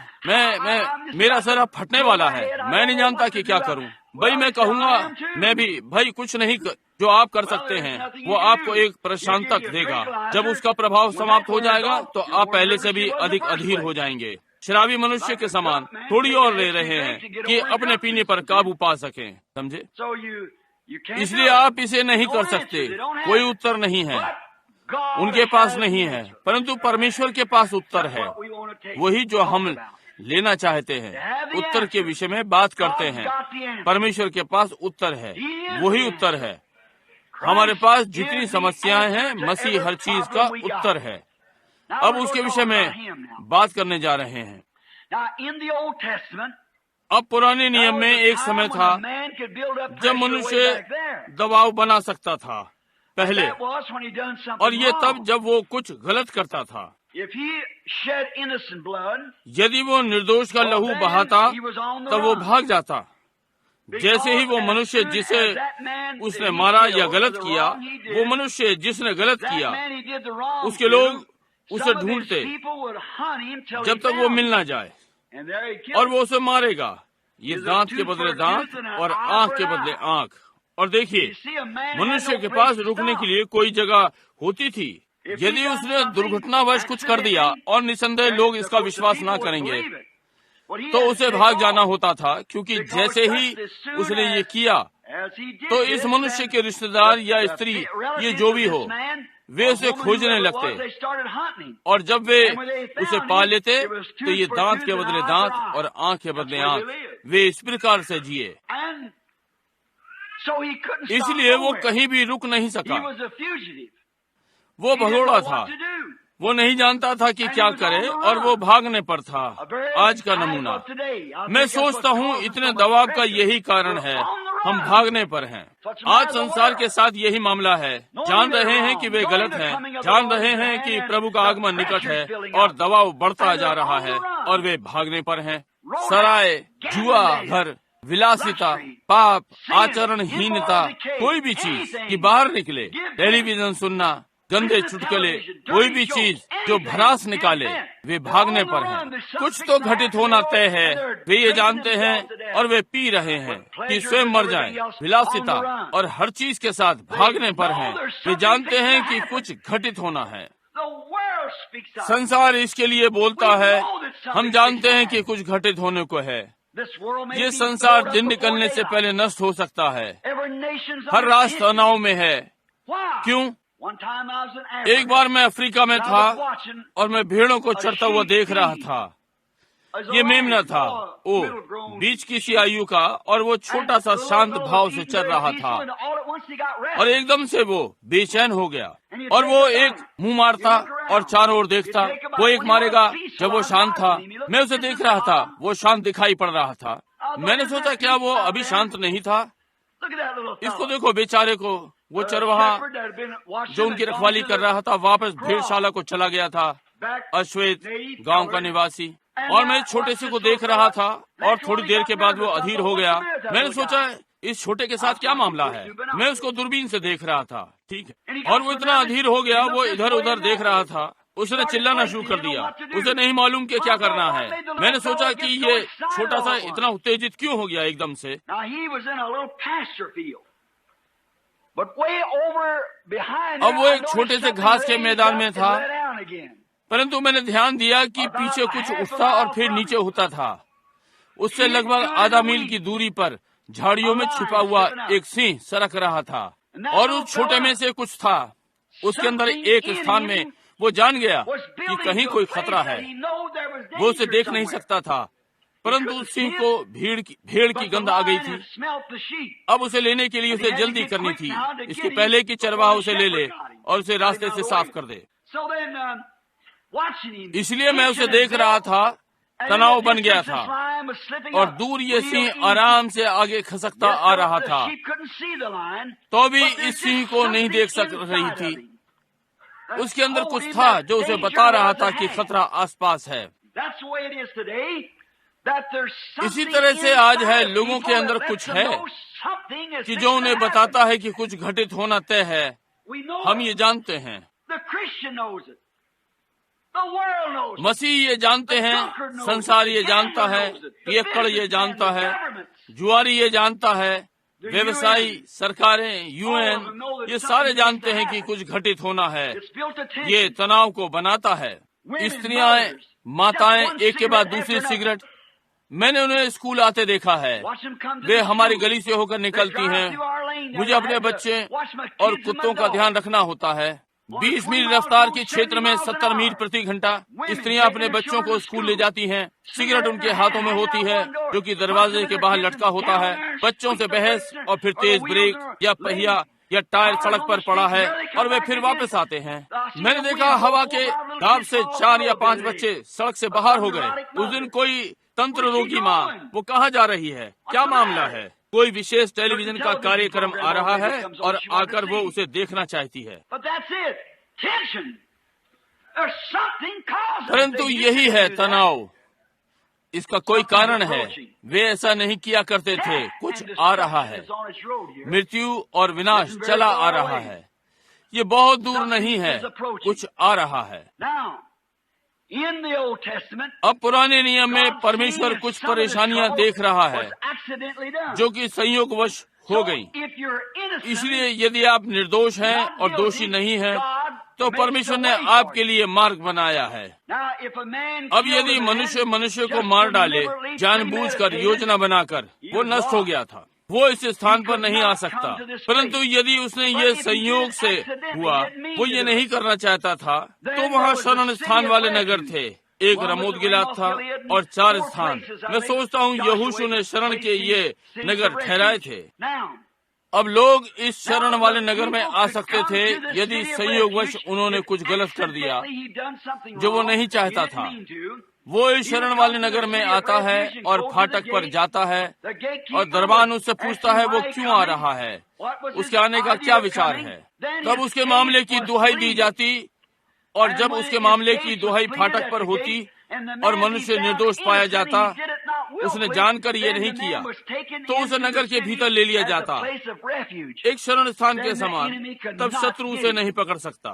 मेरा सर अब फटने वाला है, मैं नहीं जानता कि क्या करूं। भाई मैं कहूँगा, मैं भी भाई कुछ नहीं जो आप कर सकते हैं, वो आपको एक प्रशांतक देगा। जब उसका प्रभाव समाप्त हो जाएगा तो आप पहले से भी अधिक अधीर हो जाएंगे, शराबी मनुष्य के समान थोड़ी और ले रहे हैं कि अपने पीने पर काबू पा सकें, समझे। इसलिए आप इसे नहीं कर सकते, कोई उत्तर नहीं है, उनके पास नहीं है, परंतु परमेश्वर के पास उत्तर है। वही जो हम लेना चाहते हैं, उत्तर के विषय में बात करते हैं। परमेश्वर के पास उत्तर है, वही उत्तर है। हमारे पास जितनी समस्याएं हैं, मसीह हर चीज का उत्तर है। अब उसके विषय में बात करने जा रहे हैं। अब पुराने नियम में एक समय था जब मनुष्य दबाव बना सकता था पहले, और ये तब जब वो कुछ गलत करता था। यदि वो निर्दोष का लहू बहाता तब वो भाग जाता। जैसे ही वो मनुष्य जिसे उसने मारा या गलत किया, वो मनुष्य जिसने गलत किया, उसके लोग उसे ढूंढते जब तक वो मिल ना जाए, और वो उसे मारेगा। ये दांत के बदले दांत और आंख के बदले आंख। और देखिए, मनुष्य के पास रुकने के लिए कोई जगह होती थी। यदि उसने दुर्घटनावश कुछ कर दिया, और निसंदेह लोग इसका विश्वास ना करेंगे, तो उसे भाग जाना होता था, क्योंकि जैसे ही उसने ये किया तो इस मनुष्य के रिश्तेदार या स्त्री, ये जो भी हो, वे उसे खोजने लगते। और जब वे उसे पा लेते तो ये दांत के बदले दांत और आंख के बदले आंख, वे इस प्रकार से जिए। इसलिए वो कहीं भी रुक नहीं सका। वो भगोड़ा था, वो नहीं जानता था कि क्या करे, और वो भागने पर था। आज का नमूना, मैं सोचता हूँ इतने दबाव का यही कारण है, हम भागने पर हैं। आज संसार के साथ यही मामला है। जान रहे हैं कि वे गलत हैं, जान रहे हैं कि प्रभु का आगमन निकट है, और दबाव बढ़ता जा रहा है, और वे भागने पर हैं। सराय, जुआ घर, विलासिता, पाप, आचरणहीनता, कोई भी चीज की बाहर निकले, टेलीविजन सुनना, गंदे चुटकुले, कोई भी चीज जो भड़ास निकाले, वे भागने पर हैं। कुछ तो घटित होना तय है, वे ये जानते हैं और वे पी रहे हैं कि स्वयं मर जाएं। विलासिता और हर चीज के साथ भागने पर हैं। वे जानते हैं कि कुछ घटित होना है। संसार इसके लिए बोलता है, हम जानते हैं कि कुछ घटित होने को है। ये संसार दिन निकलने से पहले नष्ट हो सकता है। हर राष्ट्र तनाव में है। क्यों? एक बार मैं अफ्रीका में था और मैं भेड़ों को चरता हुआ देख रहा था। ये मेमना था, ओ बीच की सी आयु का, और वो छोटा सा शांत भाव से चल रहा था और एकदम से वो बेचैन हो गया और वो एक मुंह मारता और चारों ओर देखता। वो एक मारेगा। जब वो शांत था, मैं उसे देख रहा था, वो शांत दिखाई पड़ रहा था। मैंने सोचा क्या वो अभी शांत नहीं था? इसको देखो बेचारे को। वो चरवाहा जो उनकी रखवाली कर रहा था वापस भेड़शाला को चला गया था, अश्वेत गांव का निवासी। और मैं छोटे से को देख रहा था और थोड़ी देर के बाद वो अधीर हो गया। मैंने सोचा इस छोटे के साथ क्या मामला है। मैं उसको दूरबीन से देख रहा था, ठीक है, और वो इतना अधीर हो गया, वो इधर उधर देख रहा था। उसने चिल्लाना शुरू कर दिया। उसे नहीं मालूम कि क्या करना है। मैंने सोचा कि ये छोटा सा इतना उत्तेजित क्यों हो गया एकदम से। अब वो एक छोटे से घास के मैदान में था, परंतु मैंने ध्यान दिया कि पीछे कुछ उठता और फिर नीचे होता था। उससे लगभग आधा मील की दूरी पर झाड़ियों में छिपा हुआ एक सिंह सरक रहा था और उस छोटे में से कुछ था। उसके अंदर एक स्थान में वो जान गया कि कहीं कोई खतरा है। वो उसे देख नहीं सकता था, परंतु उस सिंह को भेड़ की गंध आ गई थी। अब उसे लेने के लिए उसे जल्दी करनी थी, इसके पहले कि चरवाहा उसे ले ले और उसे रास्ते से साफ कर दे। इसलिए मैं उसे देख रहा था। तनाव बन गया था और दूर ये सिंह आराम से आगे खसकता आ रहा था, तो भी इस सिंह को नहीं देख सक रही थी। उसके अंदर कुछ था जो उसे बता रहा था कि खतरा आसपास है। इसी तरह से आज है, लोगों के अंदर कुछ है कि जो उन्हें बताता है कि कुछ घटित होना तय है। हम ये जानते हैं, मसीह ये जानते हैं, संसार ये जानता है, पियक्कड़ ये जानता है, जुआरी ये जानता है, व्यवसायी, सरकारें, यूएन, ये सारे जानते हैं कि कुछ घटित होना है। ये तनाव को बनाता है। स्त्रियां, माताएं एक के बाद दूसरी सिगरेट। मैंने उन्हें स्कूल आते देखा है। वे हमारी गली से होकर निकलती हैं। मुझे अपने बच्चे और कुत्तों का ध्यान रखना होता है। 20 मील रफ्तार के क्षेत्र में 70 मील प्रति घंटा स्त्रियां अपने बच्चों को स्कूल ले जाती हैं। सिगरेट उनके हाथों में होती है जो कि दरवाजे के बाहर लटका होता है। बच्चों से बहस और फिर तेज ब्रेक या पहिया या टायर सड़क पर पड़ा है और वे फिर वापस आते हैं। मैंने देखा हवा के दाब से 4 या 5 बच्चे सड़क से बाहर हो गए। उस दिन कोई तंत्र रोगी माँ, वो कहाँ जा रही है, क्या मामला है? कोई विशेष टेलीविजन का कार्यक्रम आ रहा है और आकर वो उसे देखना चाहती है। परंतु यही है तनाव। इसका कोई कारण है। वे ऐसा नहीं किया करते थे। कुछ आ रहा है। मृत्यु और विनाश चला आ रहा है। ये बहुत दूर नहीं है, कुछ आ रहा है। अब पुराने नियम में परमेश्वर कुछ परेशानियां देख रहा है जो कि संयोगवश हो गई। इसलिए यदि आप निर्दोष हैं और दोषी नहीं हैं, तो परमेश्वर ने आपके लिए मार्ग बनाया है। अब यदि मनुष्य को मार डाले जानबूझकर, योजना बनाकर, वो नष्ट हो गया था। वो इस स्थान पर नहीं आ सकता। परंतु यदि उसने ये संयोग से हुआ, वो ये नहीं करना चाहता था, तो वहाँ शरण स्थान वाले नगर थे। एक रमोत गिलाद था और 4 स्थान। मैं सोचता हूँ यहोशू ने शरण के ये नगर ठहराए थे। अब लोग इस शरण वाले नगर में आ सकते थे यदि संयोगवश उन्होंने कुछ गलत कर दिया जो वो नहीं चाहता था। वो इस शरण वाले नगर में आता है और फाटक पर जाता है और दरबान उससे पूछता है वो क्यों आ रहा है, उसके आने का क्या विचार है। तब उसके मामले की दुहाई दी जाती और जब उसके मामले की दुहाई फाटक पर होती और मनुष्य निर्दोष पाया जाता, उसने जानकर ये नहीं किया तो उसे नगर के भीतर ले लिया जाता, एक शरण स्थान के समान। तब शत्रु उसे नहीं पकड़ सकता।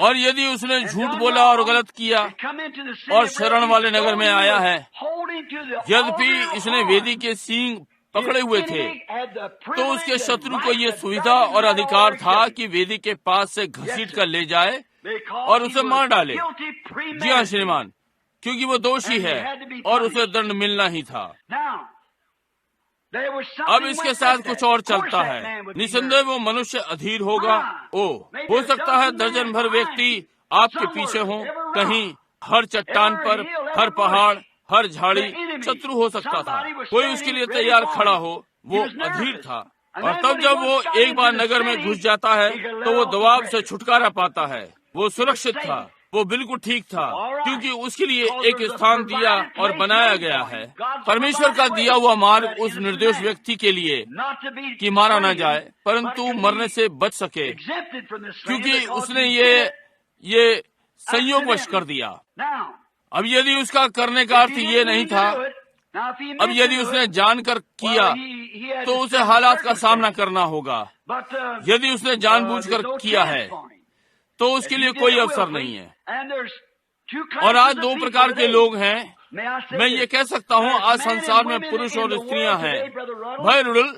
और यदि उसने झूठ बोला और गलत किया और शरण वाले नगर में आया है, यद्यपि इसने वेदी के सींग पकड़े हुए थे, तो उसके शत्रु को ये सुविधा और अधिकार था कि वेदी के पास से घसीट कर ले जाए और उसे मार डाले। जी हाँ श्रीमान, क्योंकि वो दोषी है और उसे दंड मिलना ही था। अब इसके साथ कुछ और चलता है। निसंदेह वो मनुष्य अधीर होगा। हो सकता है दर्जन भर व्यक्ति आपके पीछे हों, कहीं हर चट्टान पर, हर पहाड़, हर झाड़ी शत्रु हो सकता था। कोई उसके लिए तैयार खड़ा हो। वो अधीर था। और तब जब वो एक बार नगर में घुस जाता है तो वो दबाव से छुटकारा पाता है। वो सुरक्षित था, वो बिल्कुल ठीक था, क्योंकि उसके लिए एक स्थान दिया और बनाया गया है। परमेश्वर का दिया हुआ मार्ग उस निर्दोष व्यक्ति के लिए कि मारा न जाए, परंतु मरने से बच सके, क्योंकि उसने ये संयोगवश कर दिया। अब यदि उसका करने का अर्थ ये नहीं था, अब यदि उसने जानकर किया तो उसे हालात का सामना करना होगा। यदि उसने जानबूझकर किया है तो उसके लिए कोई अवसर नहीं है। और आज दो प्रकार के लोग हैं। मैं ये कह सकता हूँ, आज संसार में पुरुष और स्त्रियां हैं। भाई रुडल,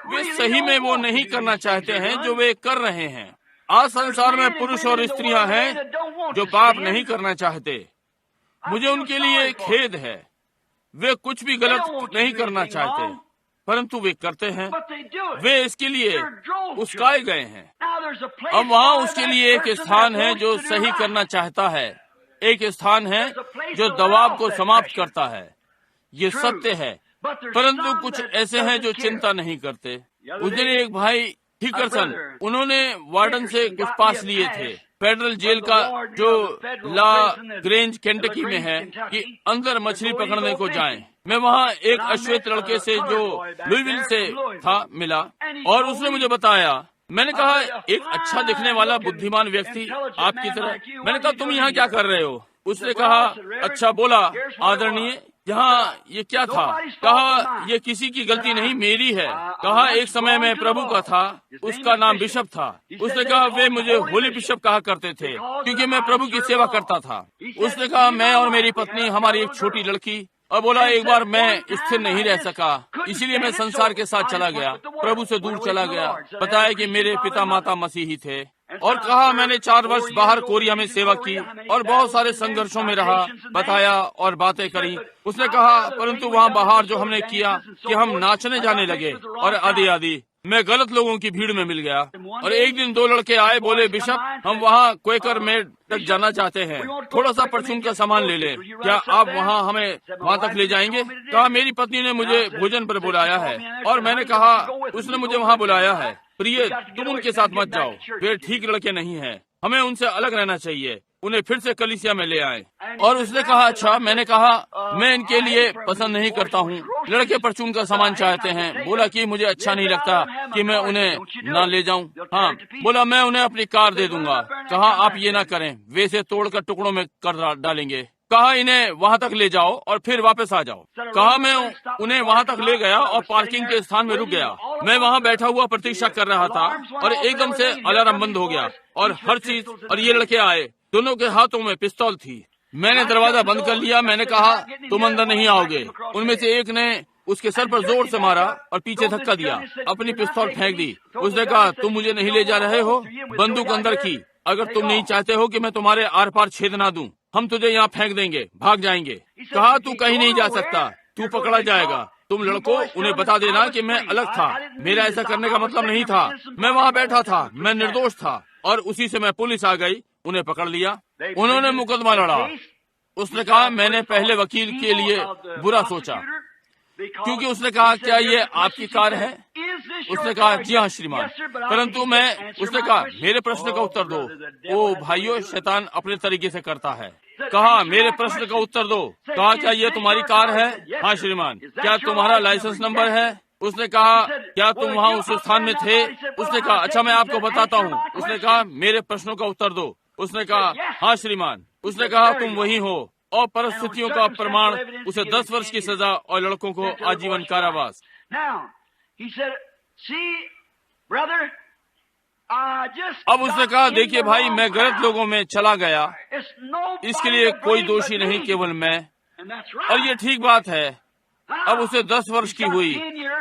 वे सही में वो नहीं करना चाहते हैं जो वे कर रहे हैं। आज संसार में पुरुष और स्त्रियां हैं जो पाप नहीं करना चाहते। मुझे उनके लिए खेद है। वे कुछ भी गलत नहीं करना चाहते, परंतु वे करते हैं। वे इसके लिए उस्काए गए हैं। अब वहाँ उसके लिए एक स्थान है जो सही करना चाहता है, एक स्थान है जो दबाव को समाप्त करता है। ये सत्य है, परंतु कुछ ऐसे हैं जो चिंता नहीं करते। उस दिन एक भाई हिकरसन, उन्होंने वार्डन से कुछ पास लिए थे, फेडरल जेल का जो ला ग्रेंज केंटकी में है, कि अंदर मछली पकड़ने को जाएं। मैं वहाँ एक अश्वेत लड़के से जो लुईविल से था मिला, और उसने मुझे बताया। मैंने कहा, एक अच्छा दिखने वाला बुद्धिमान व्यक्ति आपकी तरह। मैंने कहा, तुम यहाँ क्या कर रहे हो? उसने कहा, अच्छा बोला आदरणीय, यहाँ ये क्या था? कहा, ये किसी की गलती नहीं, मेरी है। कहा, एक समय में प्रभु का था, उसका नाम बिशप था। उसने कहा, वे मुझे होली बिशप कहा करते थे क्योंकि मैं प्रभु की सेवा करता था। उसने कहा, मैं और मेरी पत्नी, हमारी एक छोटी लड़की। और बोला, एक बार मैं स्थिर नहीं रह सका, इसीलिए मैं संसार के साथ चला गया, प्रभु से दूर चला गया। बताया कि मेरे पिता माता मसीही थे। और कहा, मैंने 4 वर्ष बाहर कोरिया में सेवा की और बहुत सारे संघर्षों में रहा। बताया और बातें करी। उसने कहा, परंतु वहाँ बाहर जो हमने किया कि हम नाचने जाने लगे और आदि आदि, मैं गलत लोगों की भीड़ में मिल गया। और एक दिन 2 लड़के आए, बोले, बिशप, हम वहाँ क्वेकर में तक जाना चाहते हैं, थोड़ा सा परचून का सामान ले लें, क्या आप हमें वहाँ तक ले जाएंगे? कहा, मेरी पत्नी ने मुझे भोजन पर बुलाया है। और मैंने कहा, उसने मुझे वहाँ बुलाया है, प्रिय तुम उनके साथ मत जाओ, वे ठीक लड़के नहीं हैं, हमें उनसे अलग रहना चाहिए, उन्हें फिर से कलीसिया में ले आए। और उसने कहा, अच्छा। मैंने कहा, मैं इनके लिए पसंद नहीं करता हूँ, लड़के परचून का सामान चाहते हैं। बोला कि मुझे अच्छा नहीं लगता कि मैं उन्हें न ले जाऊँ। हाँ, बोला, मैं उन्हें अपनी कार दे दूंगा। कहा, आप ये ना करें, वे इसे तोड़कर टुकड़ों में कर डालेंगे। कहा, इन्हें वहाँ तक ले जाओ और फिर वापस आ जाओ। कहा, मैं उन्हें वहाँ तक ले गया और पार्किंग के स्थान में रुक गया। मैं वहाँ बैठा हुआ प्रतीक्षा कर रहा था और एकदम से अलार्म बंद हो गया और हर चीज। और ये लड़के आए, दोनों के हाथों में पिस्तौल थी। मैंने दरवाजा बंद कर लिया। मैंने कहा, तुम अंदर नहीं आओगे। उनमें से एक ने उसके सर पर जोर से मारा और पीछे धक्का दिया, अपनी पिस्तौल फेंक दी। उसने कहा, तुम मुझे नहीं ले जा रहे हो? बंदूक अंदर की। अगर तुम नहीं चाहते हो कि मैं तुम्हारे आर पार छेद ना दूं, हम तुझे यहाँ फेंक देंगे, भाग जाएंगे। कहा, तू कहीं नहीं जा सकता, तू पकड़ा जाएगा। तुम लड़कों, उन्हें बता देना कि मैं अलग था, मेरा ऐसा करने का मतलब नहीं था। मैं वहाँ बैठा था, मैं निर्दोष था। और उसी से मैं पुलिस आ गई, उन्हें पकड़ लिया। उन्होंने मुकदमा लड़ा। उसने कहा, मैंने पहले वकील के लिए बुरा सोचा, क्योंकि उसने कहा, क्या ये आपकी कार है? उसने कहा, जी हाँ श्रीमान, परंतु उसने कहा, मेरे प्रश्न का उत्तर दो। ओ भाइयों, शैतान अपने तरीके से करता है। कहा, मेरे प्रश्न का उत्तर दो। कहा, क्या ये तुम्हारी कार है? हाँ श्रीमान। क्या तुम्हारा लाइसेंस नंबर है? उसने कहा, क्या तुम वहाँ उस स्थान में थे? उसने कहा, अच्छा मैं आपको बताता हूँ। उसने कहा, मेरे प्रश्नों का उत्तर दो। उसने कहा, हाँ श्रीमान। उसने कहा, तुम वही हो। और परिस्थितियों का प्रमाण उसे 10 वर्ष की सजा और लड़कों को आजीवन कारावास। अब उसने कहा, देखिए भाई, मैं गलत लोगों में चला गया, इसके लिए कोई दोषी नहीं, केवल मैं। और ये ठीक बात है। अब उसे 10 वर्ष की हुई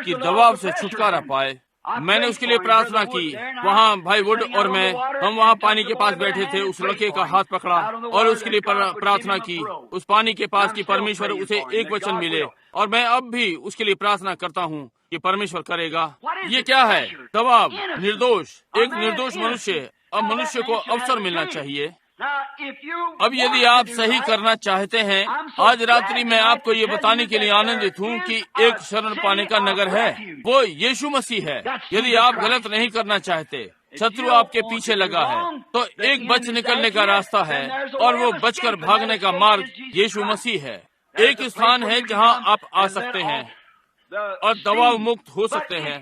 कि दबाव से छुटकारा पाए। मैंने उसके लिए प्रार्थना की। वहाँ भाई वुड और मैं, हम वहाँ पानी के पास बैठे थे। उस लड़के का हाथ पकड़ा और उसके लिए प्रार्थना की उस पानी के पास कि परमेश्वर उसे एक वचन मिले। और मैं अब भी उसके लिए प्रार्थना करता हूँ कि परमेश्वर करेगा। ये क्या है? दबाव, निर्दोष, एक निर्दोष मनुष्य। अब मनुष्य को अवसर मिलना चाहिए। अब यदि आप सही करना चाहते हैं, आज रात्रि मैं आपको ये बताने के लिए आनंदित हूँ कि एक शरण पाने का नगर है, वो यीशु मसीह है। यदि आप गलत नहीं करना चाहते, शत्रु आपके पीछे लगा है, तो एक बच निकलने का रास्ता है और वो बचकर भागने का मार्ग यीशु मसीह है। एक स्थान है जहाँ आप आ सकते हैं और दबाव मुक्त हो सकते हैं।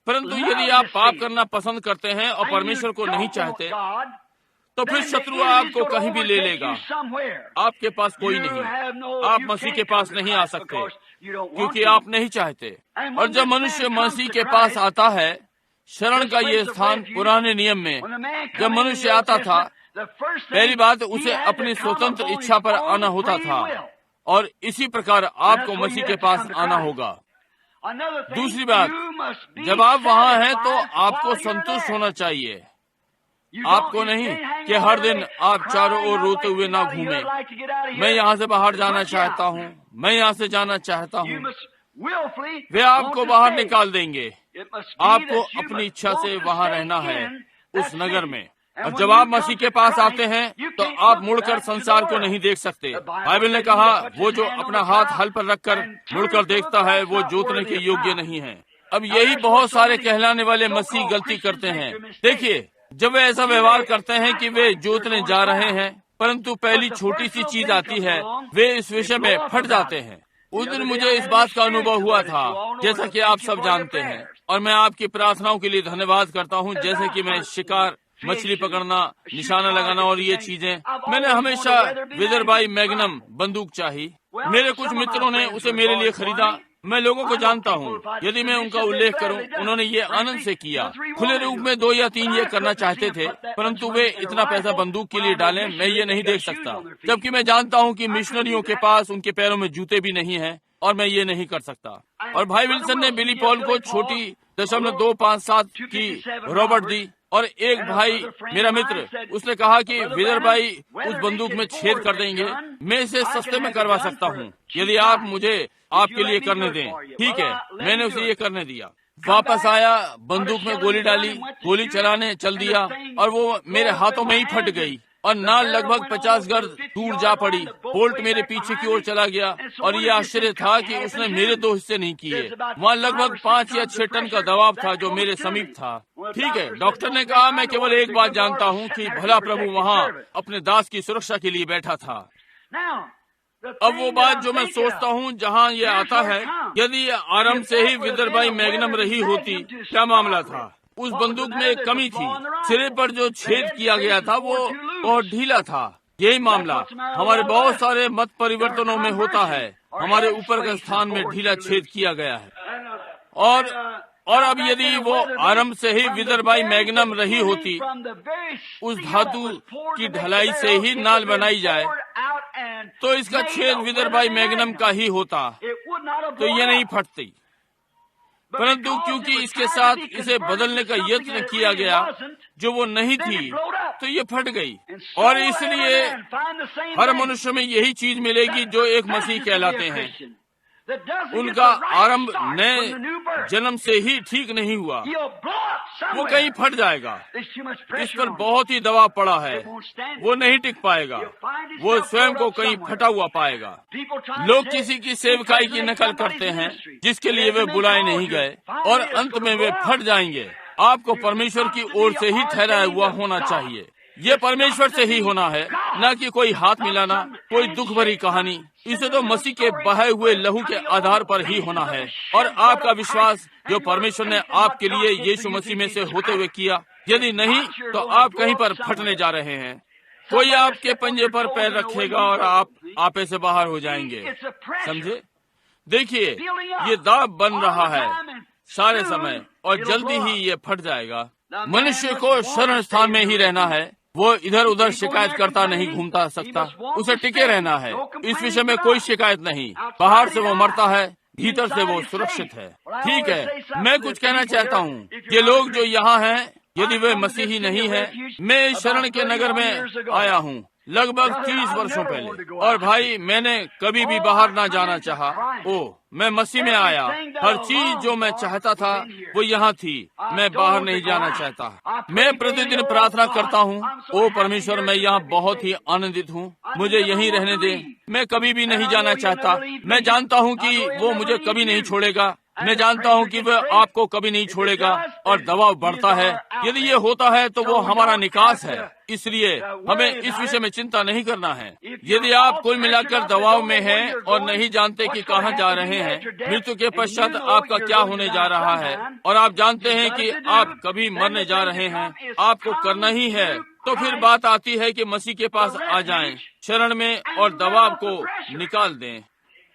परंतु यदि आप पाप करना पसंद करते हैं और परमेश्वर को नहीं चाहते, तो फिर शत्रु आपको कहीं भी ले लेगा। आपके पास कोई नहीं, आप मसीह के पास नहीं आ सकते क्योंकि आप नहीं चाहते। और जब मनुष्य मसीह के पास आता है, शरण का ये स्थान पुराने नियम में जब मनुष्य आता था, पहली बात उसे अपनी स्वतंत्र इच्छा पर आना होता था, और इसी प्रकार आपको मसीह के पास आना होगा। दूसरी बात, जब आप वहाँ हैं तो आपको संतुष्ट होना चाहिए। आपको नहीं कि हर दिन आप चारों ओर रोते हुए ना घूमें, मैं यहाँ से बाहर जाना चाहता हूँ, मैं यहाँ से जाना चाहता हूँ। वे आपको बाहर निकाल देंगे। आपको अपनी इच्छा से वहाँ रहना है उस नगर में। और जब आप मसीह के पास आते हैं तो आप मुड़कर संसार को नहीं देख सकते। बाइबल ने कहा, वो जो अपना हाथ हल पर रखकर मुड़कर देखता है, वो जोतने के योग्य नहीं है। अब यही बहुत सारे कहलाने वाले मसीह गलती करते हैं। देखिए, जब वे ऐसा व्यवहार करते हैं कि वे जोतने जा रहे हैं, परंतु पहली छोटी सी चीज आती है, वे इस विषय में फट जाते हैं। उस दिन मुझे इस बात का अनुभव हुआ था, जैसा कि आप सब जानते हैं, और मैं आपकी प्रार्थनाओं के लिए धन्यवाद करता हूँ। जैसे कि मैं शिकार, मछली पकड़ना, निशाना लगाना और ये चीजें, मैंने हमेशा विदरबाई मैग्नम बंदूक चाहिए। मेरे कुछ मित्रों ने उसे मेरे लिए खरीदा। मैं लोगों को जानता हूँ, यदि मैं उनका उल्लेख करूँ, उन्होंने ये आनंद से किया। खुले रूप में 2 या 3 ये करना चाहते थे, परंतु वे इतना पैसा बंदूक के लिए डालें, मैं ये नहीं देख सकता। जबकि मैं जानता हूँ कि मिशनरियों के पास उनके पैरों में जूते भी नहीं हैं, और मैं ये नहीं कर सकता। और भाई विल्सन ने बिली पॉल को छोटी 0.257 की रॉबर्ट दी, और एक भाई मेरा मित्र, उसने कहा कि विदरबाई उस बंदूक में छेद कर देंगे, मैं इसे सस्ते में करवा सकता हूँ यदि आप मुझे आपके लिए करने दें। ठीक है, मैंने उसे ये करने दिया। वापस आया, बंदूक में गोली डाली, गोली चलाने चल दिया, और वो मेरे हाथों में ही फट गई और नाल लगभग 50 गज दूर जा पड़ी। बोल्ट मेरे पीछे की ओर चला गया, और ये आश्चर्य था कि उसने मेरे 2 हिस्से नहीं किए। वहाँ लगभग 5 या 6 टन का दबाव था जो मेरे समीप था। ठीक है, डॉक्टर ने कहा, मैं केवल एक बात जानता हूँ कि भला प्रभु वहाँ अपने दास की सुरक्षा के लिए बैठा था। अब वो बात जो मैं सोचता हूँ जहाँ ये आता है, यदि आरंभ से ही विदरबाई मैग्नम रही होती, क्या मामला था? उस बंदूक में एक कमी थी, सिरे पर जो छेद किया गया था वो बहुत ढीला था। यही मामला हमारे बहुत सारे मत परिवर्तनों में होता है, हमारे ऊपर के स्थान में ढीला छेद किया गया है। और अब यदि वो आरंभ से ही विदरबाई मैग्नम रही होती, उस धातु की ढलाई से ही नाल बनाई जाए, तो इसका छेद विदरबाई मैग्नम का ही होता, तो ये नहीं फटती। परंतु क्योंकि इसके साथ इसे बदलने का यत्न किया गया जो वो नहीं थी, तो ये फट गई। और इसलिए हर मनुष्य में यही चीज मिलेगी जो एक मसीह कहलाते हैं। उनका आरंभ नए जन्म से ही ठीक नहीं हुआ, वो कहीं फट जाएगा। इस पर बहुत ही दबाव पड़ा है, वो नहीं टिक पाएगा, वो स्वयं को कहीं फटा हुआ पाएगा। लोग किसी की सेवकाई की नकल करते हैं जिसके लिए वे बुलाए नहीं गए, और अंत में वे फट जाएंगे। आपको परमेश्वर की ओर से ही ठहराया हुआ होना चाहिए। ये परमेश्वर से ही होना है, न कि कोई हाथ मिलाना, कोई दुख भरी कहानी। इसे तो मसीह के बहे हुए लहू के आधार पर ही होना है, और आपका विश्वास जो परमेश्वर ने आपके लिए यीशु मसीह में से होते हुए किया। यदि नहीं तो आप कहीं पर फटने जा रहे हैं। कोई आपके पंजे पर पैर रखेगा और आप आप ऐसे बाहर हो जाएंगे। समझे? देखिए, ये दाब बन रहा है सारे समय और जल्दी ही ये फट जाएगा। मनुष्य को शरण स्थान में ही रहना है। वो इधर उधर शिकायत करता नहीं घूमता सकता, उसे टिके रहना है। इस विषय में कोई शिकायत नहीं। बाहर से वो मरता है, भीतर से वो सुरक्षित है। ठीक है, मैं कुछ कहना चाहता हूँ। ये लोग जो यहाँ हैं, यदि वे मसीही नहीं है, मैं इस शरण के नगर में आया हूँ लगभग 30 वर्षों पहले, और भाई मैंने कभी भी बाहर ना जाना चाहा। मैं मसीह में आया। हर चीज जो मैं चाहता था वो यहाँ थी। मैं बाहर नहीं जाना चाहता। मैं प्रतिदिन प्रार्थना करता हूँ, ओ परमेश्वर, मैं यहाँ बहुत ही आनंदित हूँ, मुझे यहीं रहने दे। मैं कभी भी नहीं जाना चाहता। मैं जानता हूँ कि वो मुझे कभी नहीं छोड़ेगा। मैं जानता हूँ कि वह आपको कभी नहीं छोड़ेगा। और दबाव बढ़ता है। यदि ये होता है तो वो हमारा निकास है। इसलिए हमें इस विषय में चिंता नहीं करना है। यदि आप कुल मिलाकर दबाव में हैं और नहीं जानते कि कहाँ जा रहे हैं, मृत्यु के पश्चात आपका क्या होने जा रहा है, और आप जानते हैं कि आप कभी मरने जा रहे हैं, आपको करना ही है, तो फिर बात आती है कि मसीह के पास आ जाएं, शरण में, और दबाव को निकाल दें।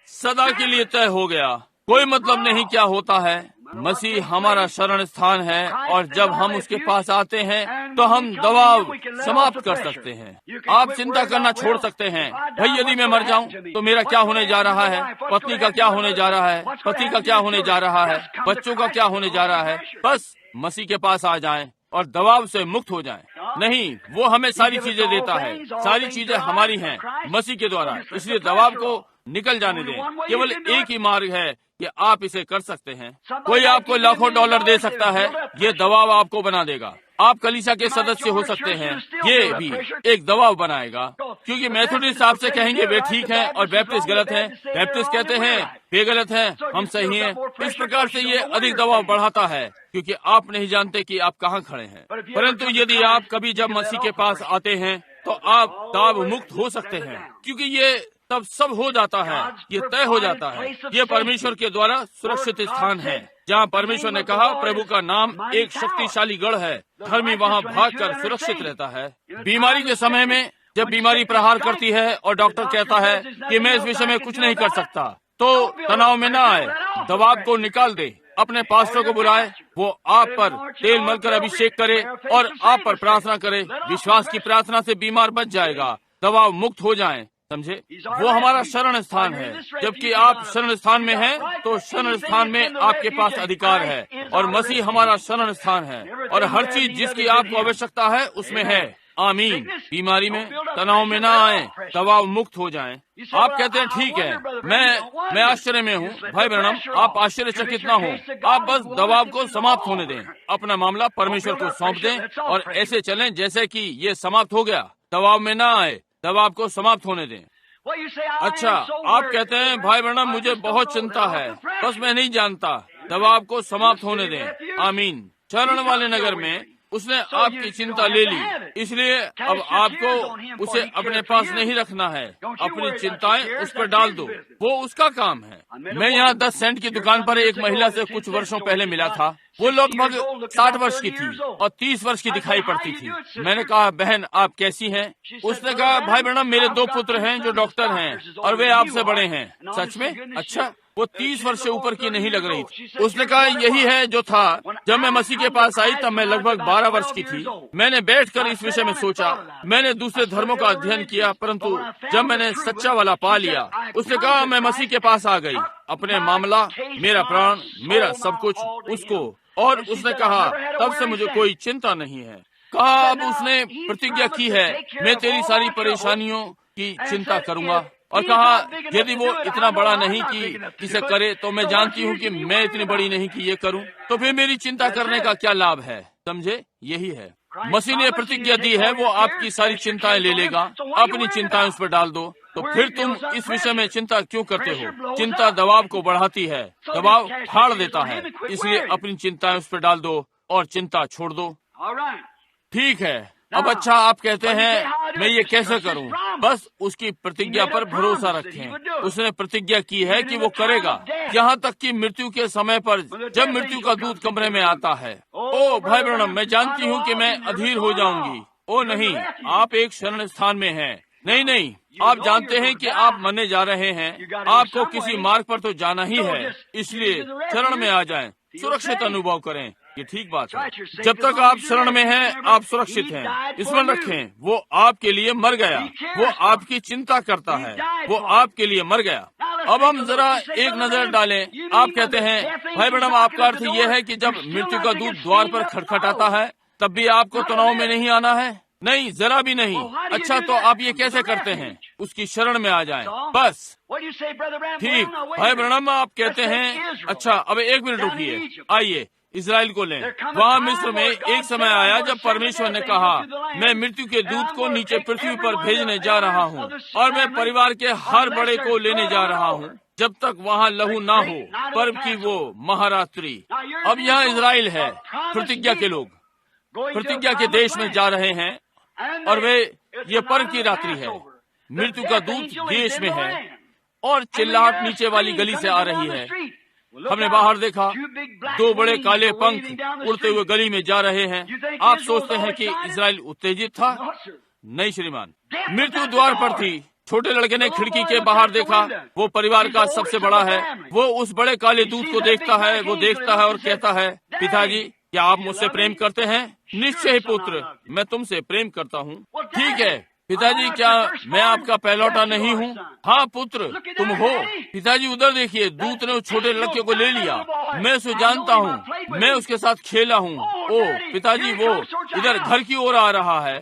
सदा के लिए तय हो गया। कोई मतलब नहीं क्या होता है। मसीह हमारा शरण स्थान है, और जब हम उसके पास आते हैं तो हम दबाव समाप्त कर सकते हैं। आप चिंता करना छोड़ सकते हैं। भाई, यदि मैं मर जाऊं तो मेरा क्या होने जा रहा है, पत्नी का क्या होने जा रहा है, पति का क्या होने जा रहा है, बच्चों का क्या होने जा रहा है। बस मसीह के पास आ जाएं और दबाव से मुक्त हो जाएं। नहीं, वो हमें सारी चीजें देता है। सारी चीजें हमारी हैं मसीह के द्वारा। इसलिए दबाव को निकल जाने दें। केवल एक ही मार्ग है कि आप इसे कर सकते हैं। कोई आपको लाखों डॉलर दे सकता है, ये दबाव आपको बना देगा। आप कलीसिया के सदस्य हो सकते हैं, ये भी एक दबाव बनाएगा। क्योंकि मेथोडिस्ट आपसे कहेंगे वे ठीक हैं और बैप्टिस्ट गलत हैं, बैप्टिस्ट कहते हैं वे गलत हैं, हम सही हैं। इस प्रकार से ये अधिक दबाव बढ़ाता है, क्योंकि आप नहीं जानते कि आप कहाँ खड़े हैं। परंतु यदि आप कभी जब मसीह के पास आते हैं तो आप दाब मुक्त हो सकते हैं, क्योंकि ये तब सब हो जाता है, ये तय हो जाता है। ये परमेश्वर के द्वारा सुरक्षित स्थान है, जहाँ परमेश्वर ने कहा प्रभु का नाम एक शक्तिशाली गढ़ है, धर्मी वहाँ भागकर सुरक्षित रहता है। बीमारी के समय में जब बीमारी प्रहार करती है और डॉक्टर कहता है कि मैं इस विषय में कुछ नहीं कर सकता, तो तनाव में न आए, दबाव को निकाल दे। अपने पास्टर को बुलाए, वो आप पर तेल मलकर अभिषेक करे और आप पर प्रार्थना करे। विश्वास की प्रार्थना से बीमार बच जाएगा, दबाव मुक्त हो जाए। समझे? वो हमारा शरण स्थान है। जबकि आप शरण स्थान में हैं, तो शरण स्थान में आपके पास अधिकार है, और मसीह हमारा शरण स्थान है, और हर चीज जिसकी आपको आवश्यकता है उसमें है। आमीन। बीमारी में, तनाव में ना आए, दबाव मुक्त हो जाएं। आप कहते हैं ठीक है, मैं आश्चर्य में हूँ। भाई ब्रैनम, आप आश्चर्यचकित ना हो। आप बस दबाव को समाप्त होने दें, अपना मामला परमेश्वर को सौंप दें और ऐसे चलें जैसे कि ये समाप्त हो गया। दबाव में ना आए, दबाव को समाप्त होने दें। अच्छा, आप कहते हैं भाई ब्रैनम मुझे बहुत चिंता है, बस मैं नहीं जानता। दबाव को समाप्त होने दें। आमीन। शरण वाले नगर में उसने आपकी चिंता ले ली, इसलिए अब आपको उसे अपने पास नहीं रखना है। अपनी चिंताएं उस पर डाल दो, वो उसका काम है। मैं यहाँ 10 सेंट की दुकान पर एक महिला से कुछ वर्षों पहले मिला था। वो लगभग 60 वर्ष की थी और 30 वर्ष की दिखाई पड़ती थी। मैंने कहा, बहन आप कैसी हैं? उसने कहा, भाई ब्रैनम मेरे 2 पुत्र हैं जो डॉक्टर हैं और वे आपसे बड़े हैं। सच में? अच्छा। वो 30 वर्ष से ऊपर की नहीं लग रही थी। उसने कहा, यही है जो था। जब मैं मसीह के पास आई तब मैं लगभग 12 वर्ष की थी। मैंने बैठकर इस विषय में सोचा, मैंने दूसरे धर्मों का अध्ययन किया, परंतु जब मैंने सच्चा वाला पा लिया, उसने कहा मैं मसीह के पास आ गई। अपने मामला, मेरा प्राण, मेरा सब कुछ उसको, और उसने कहा तब से मुझे कोई चिंता नहीं है। कहा अब उसने प्रतिज्ञा की है, मैं तेरी सारी परेशानियों की चिंता करूंगा। और कहा यदि वो इतना बड़ा नहीं कि इसे करे, तो मैं जानती हूँ कि मैं इतनी बड़ी नहीं कि ये करूँ, तो फिर मेरी चिंता करने का क्या लाभ है? समझे? यही है। मसीह ने प्रतिज्ञा दी है, वो आपकी सारी चिंताएं ले लेगा। अपनी चिंताएं उस पर डाल दो। तो फिर तुम इस विषय में चिंता क्यों करते हो? चिंता दबाव को बढ़ाती है, दबाव फाड़ देता है। इसलिए अपनी चिंताएं उस पर डाल दो और चिंता छोड़ दो। ठीक है। अब अच्छा, आप कहते हैं मैं ये कैसे करूं? बस उसकी प्रतिज्ञा पर भरोसा रखें। उसने प्रतिज्ञा की है कि वो करेगा, यहाँ तक कि मृत्यु के समय पर, जब मृत्यु का दूत कमरे में आता है। ओ भाई ब्रैनम, मैं जानती हूँ कि मैं अधीर हो जाऊंगी। ओ नहीं, आप एक शरण स्थान में हैं। नहीं, आप जानते हैं कि आप मरने जा रहे हैं, आपको किसी मार्ग पर तो जाना ही है, इसलिए शरण में आ जाएं, सुरक्षित अनुभव करें। ये ठीक बात है। जब तक आप शरण में हैं, आप सुरक्षित हैं। स्मरण रखें, वो आपके लिए मर गया, वो आपकी चिंता करता है, वो आपके लिए मर गया। अब हम जरा एक नजर डालें। आप कहते हैं, भाई ब्रैनम, आपका अर्थ ये है कि जब मृत्यु का दूत द्वार पर खटखटाता है तब भी आपको तनाव में नहीं आना है? नहीं, जरा भी नहीं। अच्छा, तो आप ये कैसे करते हैं? उसकी शरण में आ जाएं, बस। ठीक, भाई ब्रैनम, आप कहते हैं, अच्छा अब एक मिनट रुकिए, आइए इजराइल को लें। वहाँ मिस्र में एक समय आया जब परमेश्वर ने कहा, मैं मृत्यु के दूत को नीचे पृथ्वी पर भेजने जा रहा हूँ और मैं परिवार के हर बड़े को लेने जा रहा हूँ जब तक वहाँ लहू ना हो, पर्व की वो महारात्रि। अब यहाँ इजराइल है, प्रतिज्ञा के लोग प्रतिज्ञा के देश में जा रहे हैं और वे ये पर्व की रात्रि है। मृत्यु का दूत देश में है और चिल्लाहट नीचे वाली गली से आ रही है। हमने बाहर देखा, दो बड़े काले पंख उड़ते हुए गली में जा रहे हैं। आप सोचते हैं कि इजराइल उत्तेजित था? नहीं श्रीमान, मृत्यु द्वार पर थी। छोटे लड़के ने खिड़की के बाहर देखा, वो परिवार का सबसे बड़ा है। वो उस बड़े काले दूत को देखता है, वो देखता है और कहता है, पिताजी क्या आप मुझसे प्रेम करते हैं? निश्चय ही पुत्र, मैं तुमसे प्रेम करता हूँ। ठीक है पिताजी, क्या मैं आपका पहलौठा नहीं हूँ? हाँ पुत्र, तुम हो। पिताजी उधर देखिए, दूत ने उस छोटे लड़के को ले लिया। मैं उसे जानता हूँ, मैं उसके साथ खेला हूँ। ओ पिताजी, वो इधर घर की ओर आ रहा है।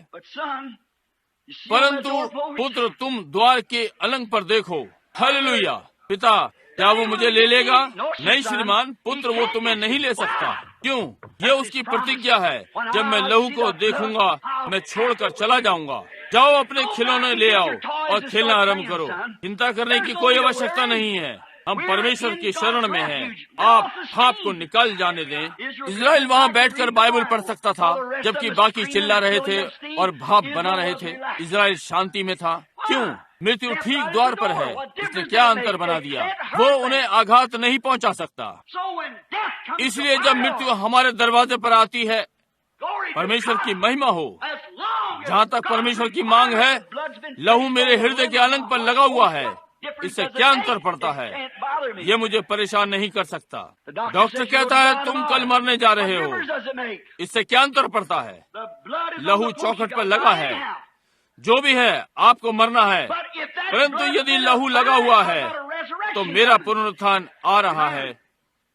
परंतु पुत्र, तुम द्वार के अलंग पर देखो। हालेलुया। पिता, क्या वो मुझे ले लेगा? नहीं श्रीमान पुत्र, वो तुम्हें नहीं ले सकता। क्यों? ये उसकी प्रतिज्ञा है, जब मैं लहू को देखूंगा मैं छोड़कर चला जाऊंगा। जाओ अपने खिलौने ले आओ और खेलना आरंभ करो। चिंता करने की कोई आवश्यकता नहीं है, हम परमेश्वर की शरण में हैं। आप हाथ को निकाल जाने दें। इजराइल वहाँ बैठकर बाइबल पढ़ सकता था जबकि बाकी चिल्ला रहे थे और भाप बना रहे थे। इजराइल शांति में था। क्यों? मृत्यु ठीक द्वार पर है। इसने क्या अंतर बना दिया? वो उन्हें आघात नहीं पहुंचा सकता। इसलिए जब मृत्यु हमारे दरवाजे पर आती है, परमेश्वर की महिमा हो। जहाँ तक परमेश्वर की मांग है, लहू मेरे हृदय के अलंग पर लगा हुआ है। इससे क्या अंतर पड़ता है? ये मुझे परेशान नहीं कर सकता। डॉक्टर कहता है तुम कल मरने जा रहे हो, इससे क्या अंतर पड़ता है? लहू चौखट पर लगा है। जो भी है, आपको मरना है। परंतु यदि लहू लगा हुआ है तो मेरा पुनरुत्थान आ रहा है।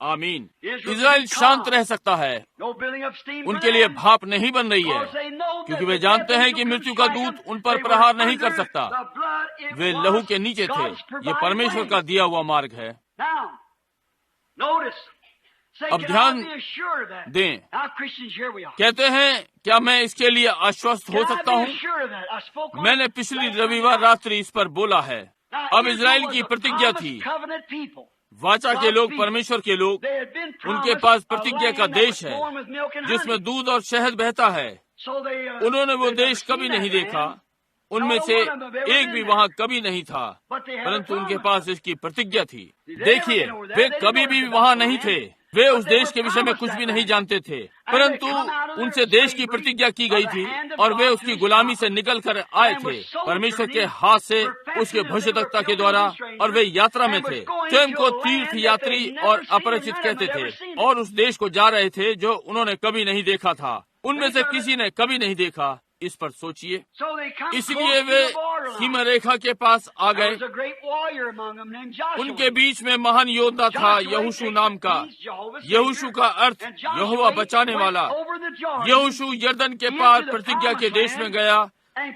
आमीन। इजराइल शांत रह सकता है, उनके लिए भाप नहीं बन रही है, क्योंकि वे जानते हैं कि मृत्यु का दूत उन पर प्रहार नहीं कर सकता। वे लहू के नीचे थे। ये परमेश्वर का दिया हुआ मार्ग है। अब ध्यान दें, कहते हैं क्या मैं इसके लिए आश्वस्त हो सकता हूँ? मैंने पिछली रविवार रात्रि इस पर बोला है। अब इजराइल की प्रतिज्ञा थी, वाचा के लोग, परमेश्वर के लोग, उनके पास प्रतिज्ञा का देश है जिसमें दूध और शहद बहता है। उन्होंने वो देश कभी नहीं देखा, उनमें से एक भी वहाँ कभी नहीं था, परंतु उनके पास इसकी प्रतिज्ञा थी। देखिए, वे कभी भी वहाँ नहीं थे, वे उस देश के विषय में कुछ भी नहीं जानते थे, परंतु उनसे देश की प्रतिज्ञा की गई थी और वे उसकी गुलामी से निकल कर आए थे, परमेश्वर के हाथ से, उसके भविष्यवक्ता के द्वारा, और वे यात्रा में थे। स्वयं को तीर्थ यात्री और अपरिचित कहते थे और उस देश को जा रहे थे जो उन्होंने कभी नहीं देखा था। उनमें से किसी ने कभी नहीं देखा। इस पर सोचिए। इसलिए वे सीमा रेखा के पास आ गए। उनके बीच में महान योद्धा था यहोशू नाम का। यहोशू का अर्थ यहोवा बचाने वाला। यहोशू यरदन के पार प्रतिज्ञा के देश में गया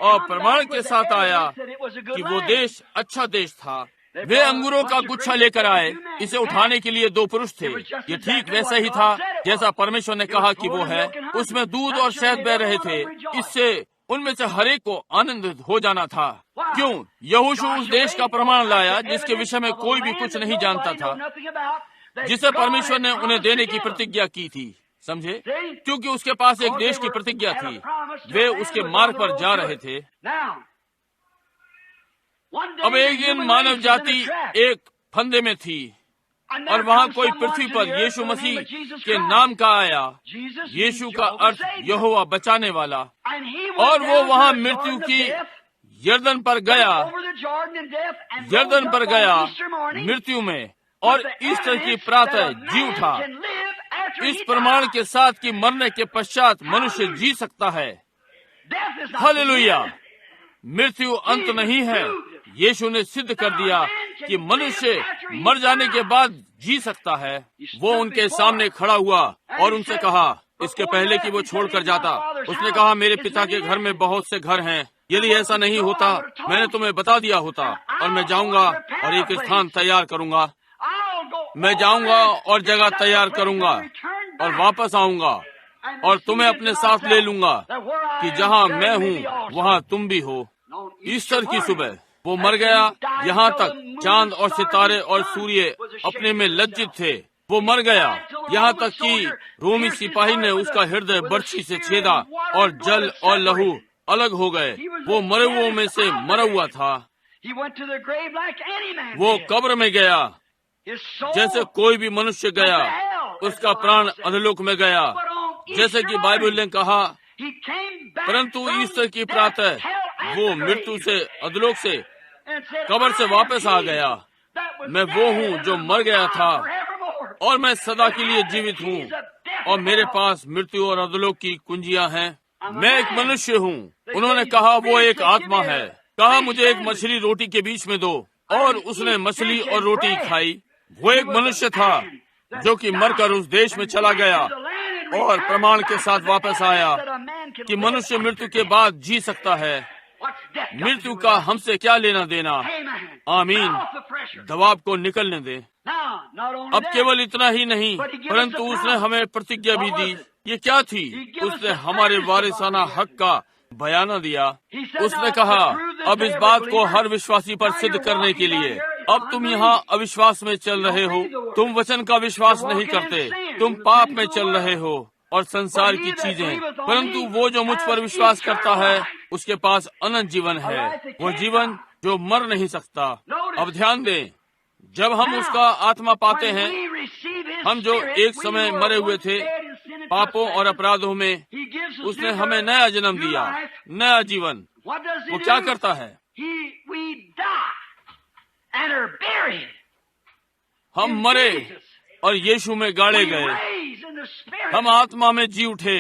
और प्रमाण के साथ आया कि वो देश अच्छा देश था। वे अंगूरों का गुच्छा लेकर आए। इसे उठाने के लिए दो पुरुष थे। ये ठीक वैसा ही था जैसा परमेश्वर ने कहा कि वो है। उसमें दूध और शहद बह रहे थे। इससे उनमें से हर एक को आनंदित हो जाना था। क्यों? यहोशू उस देश का प्रमाण लाया जिसके विषय में कोई भी कुछ नहीं जानता था, जिसे परमेश्वर ने उन्हें देने की प्रतिज्ञा की थी। समझे? क्योंकि उसके पास एक देश की प्रतिज्ञा थी। वे उसके मार्ग पर जा रहे थे। अब एक दिन मानव जाति एक फंदे में थी और वहाँ कोई पृथ्वी पर यीशु मसीह के नाम का आया। यीशु का अर्थ यहोवा बचाने वाला, और वो वहाँ मृत्यु की यर्दन पर गया, यर्दन पर गया मृत्यु में, और ईस्टर की प्रातः जी उठा, इस प्रमाण के साथ कि मरने के पश्चात मनुष्य जी सकता है। हालेलुया! मृत्यु अंत नहीं है। यीशु ने सिद्ध कर दिया कि मनुष्य मर जाने के बाद जी सकता है। वो उनके सामने खड़ा हुआ और उनसे कहा, इसके पहले कि वो छोड़कर जाता, उसने कहा, मेरे पिता के घर में बहुत से घर हैं, यदि ऐसा नहीं होता मैंने तुम्हें बता दिया होता, और मैं जाऊंगा और एक स्थान तैयार करूंगा। मैं जाऊंगा और जगह तैयार करूंगा और वापस आऊंगा और तुम्हें अपने साथ ले लूंगा कि जहां मैं हूं वहां तुम भी हो। ईस्टर की सुबह वो मर गया। यहाँ तक चांद और सितारे और सूर्य अपने में लज्जित थे। वो मर गया यहाँ तक कि रोमी सिपाही ने उसका हृदय बर्छी से छेदा और जल और लहू अलग हो गए। वो मरे हुओं में से मरा हुआ था। वो कब्र में गया जैसे कोई भी मनुष्य गया। उसका प्राण अधोलोक में गया, जैसे कि बाइबल ने कहा। परंतु ईस्टर की प्रातः वो मृत्यु से, अधोलोक से, कब्र से वापस आ गया। मैं वो हूँ जो मर गया था और मैं सदा के लिए जीवित हूँ और मेरे पास मृत्यु और अधोलोक की कुंजियां हैं। मैं एक मनुष्य हूँ। उन्होंने कहा वो एक आत्मा है। कहा मुझे एक मछली रोटी के बीच में दो, और उसने मछली और रोटी खाई। वो एक मनुष्य था जो कि मरकर उस देश में चला गया और प्रमाण के साथ वापस आया कि मनुष्य मृत्यु के बाद जी सकता है। मृत्यु का हमसे क्या लेना देना। आमीन। दबाव को निकलने दे। अब केवल इतना ही नहीं, परंतु उसने हमें प्रतिज्ञा भी दी। ये क्या थी? उसने हमारे वारिसाना हक का बयाना दिया। उसने कहा, अब इस बात को हर विश्वासी पर सिद्ध करने के लिए अब तुम यहाँ अविश्वास में चल रहे हो। तुम वचन का विश्वास नहीं करते, तुम पाप में चल रहे हो और संसार की चीजें। परंतु वो जो मुझ पर विश्वास करता है उसके पास अनंत जीवन है, वो जीवन जो मर नहीं सकता। अब ध्यान दें, जब हम उसका आत्मा पाते हैं, हम जो एक समय मरे हुए थे पापों और अपराधों में, उसने हमें नया जन्म दिया, नया जीवन। वो क्या करता है? हम मरे और यीशु में गाड़े गए। हम आत्मा में जी उठे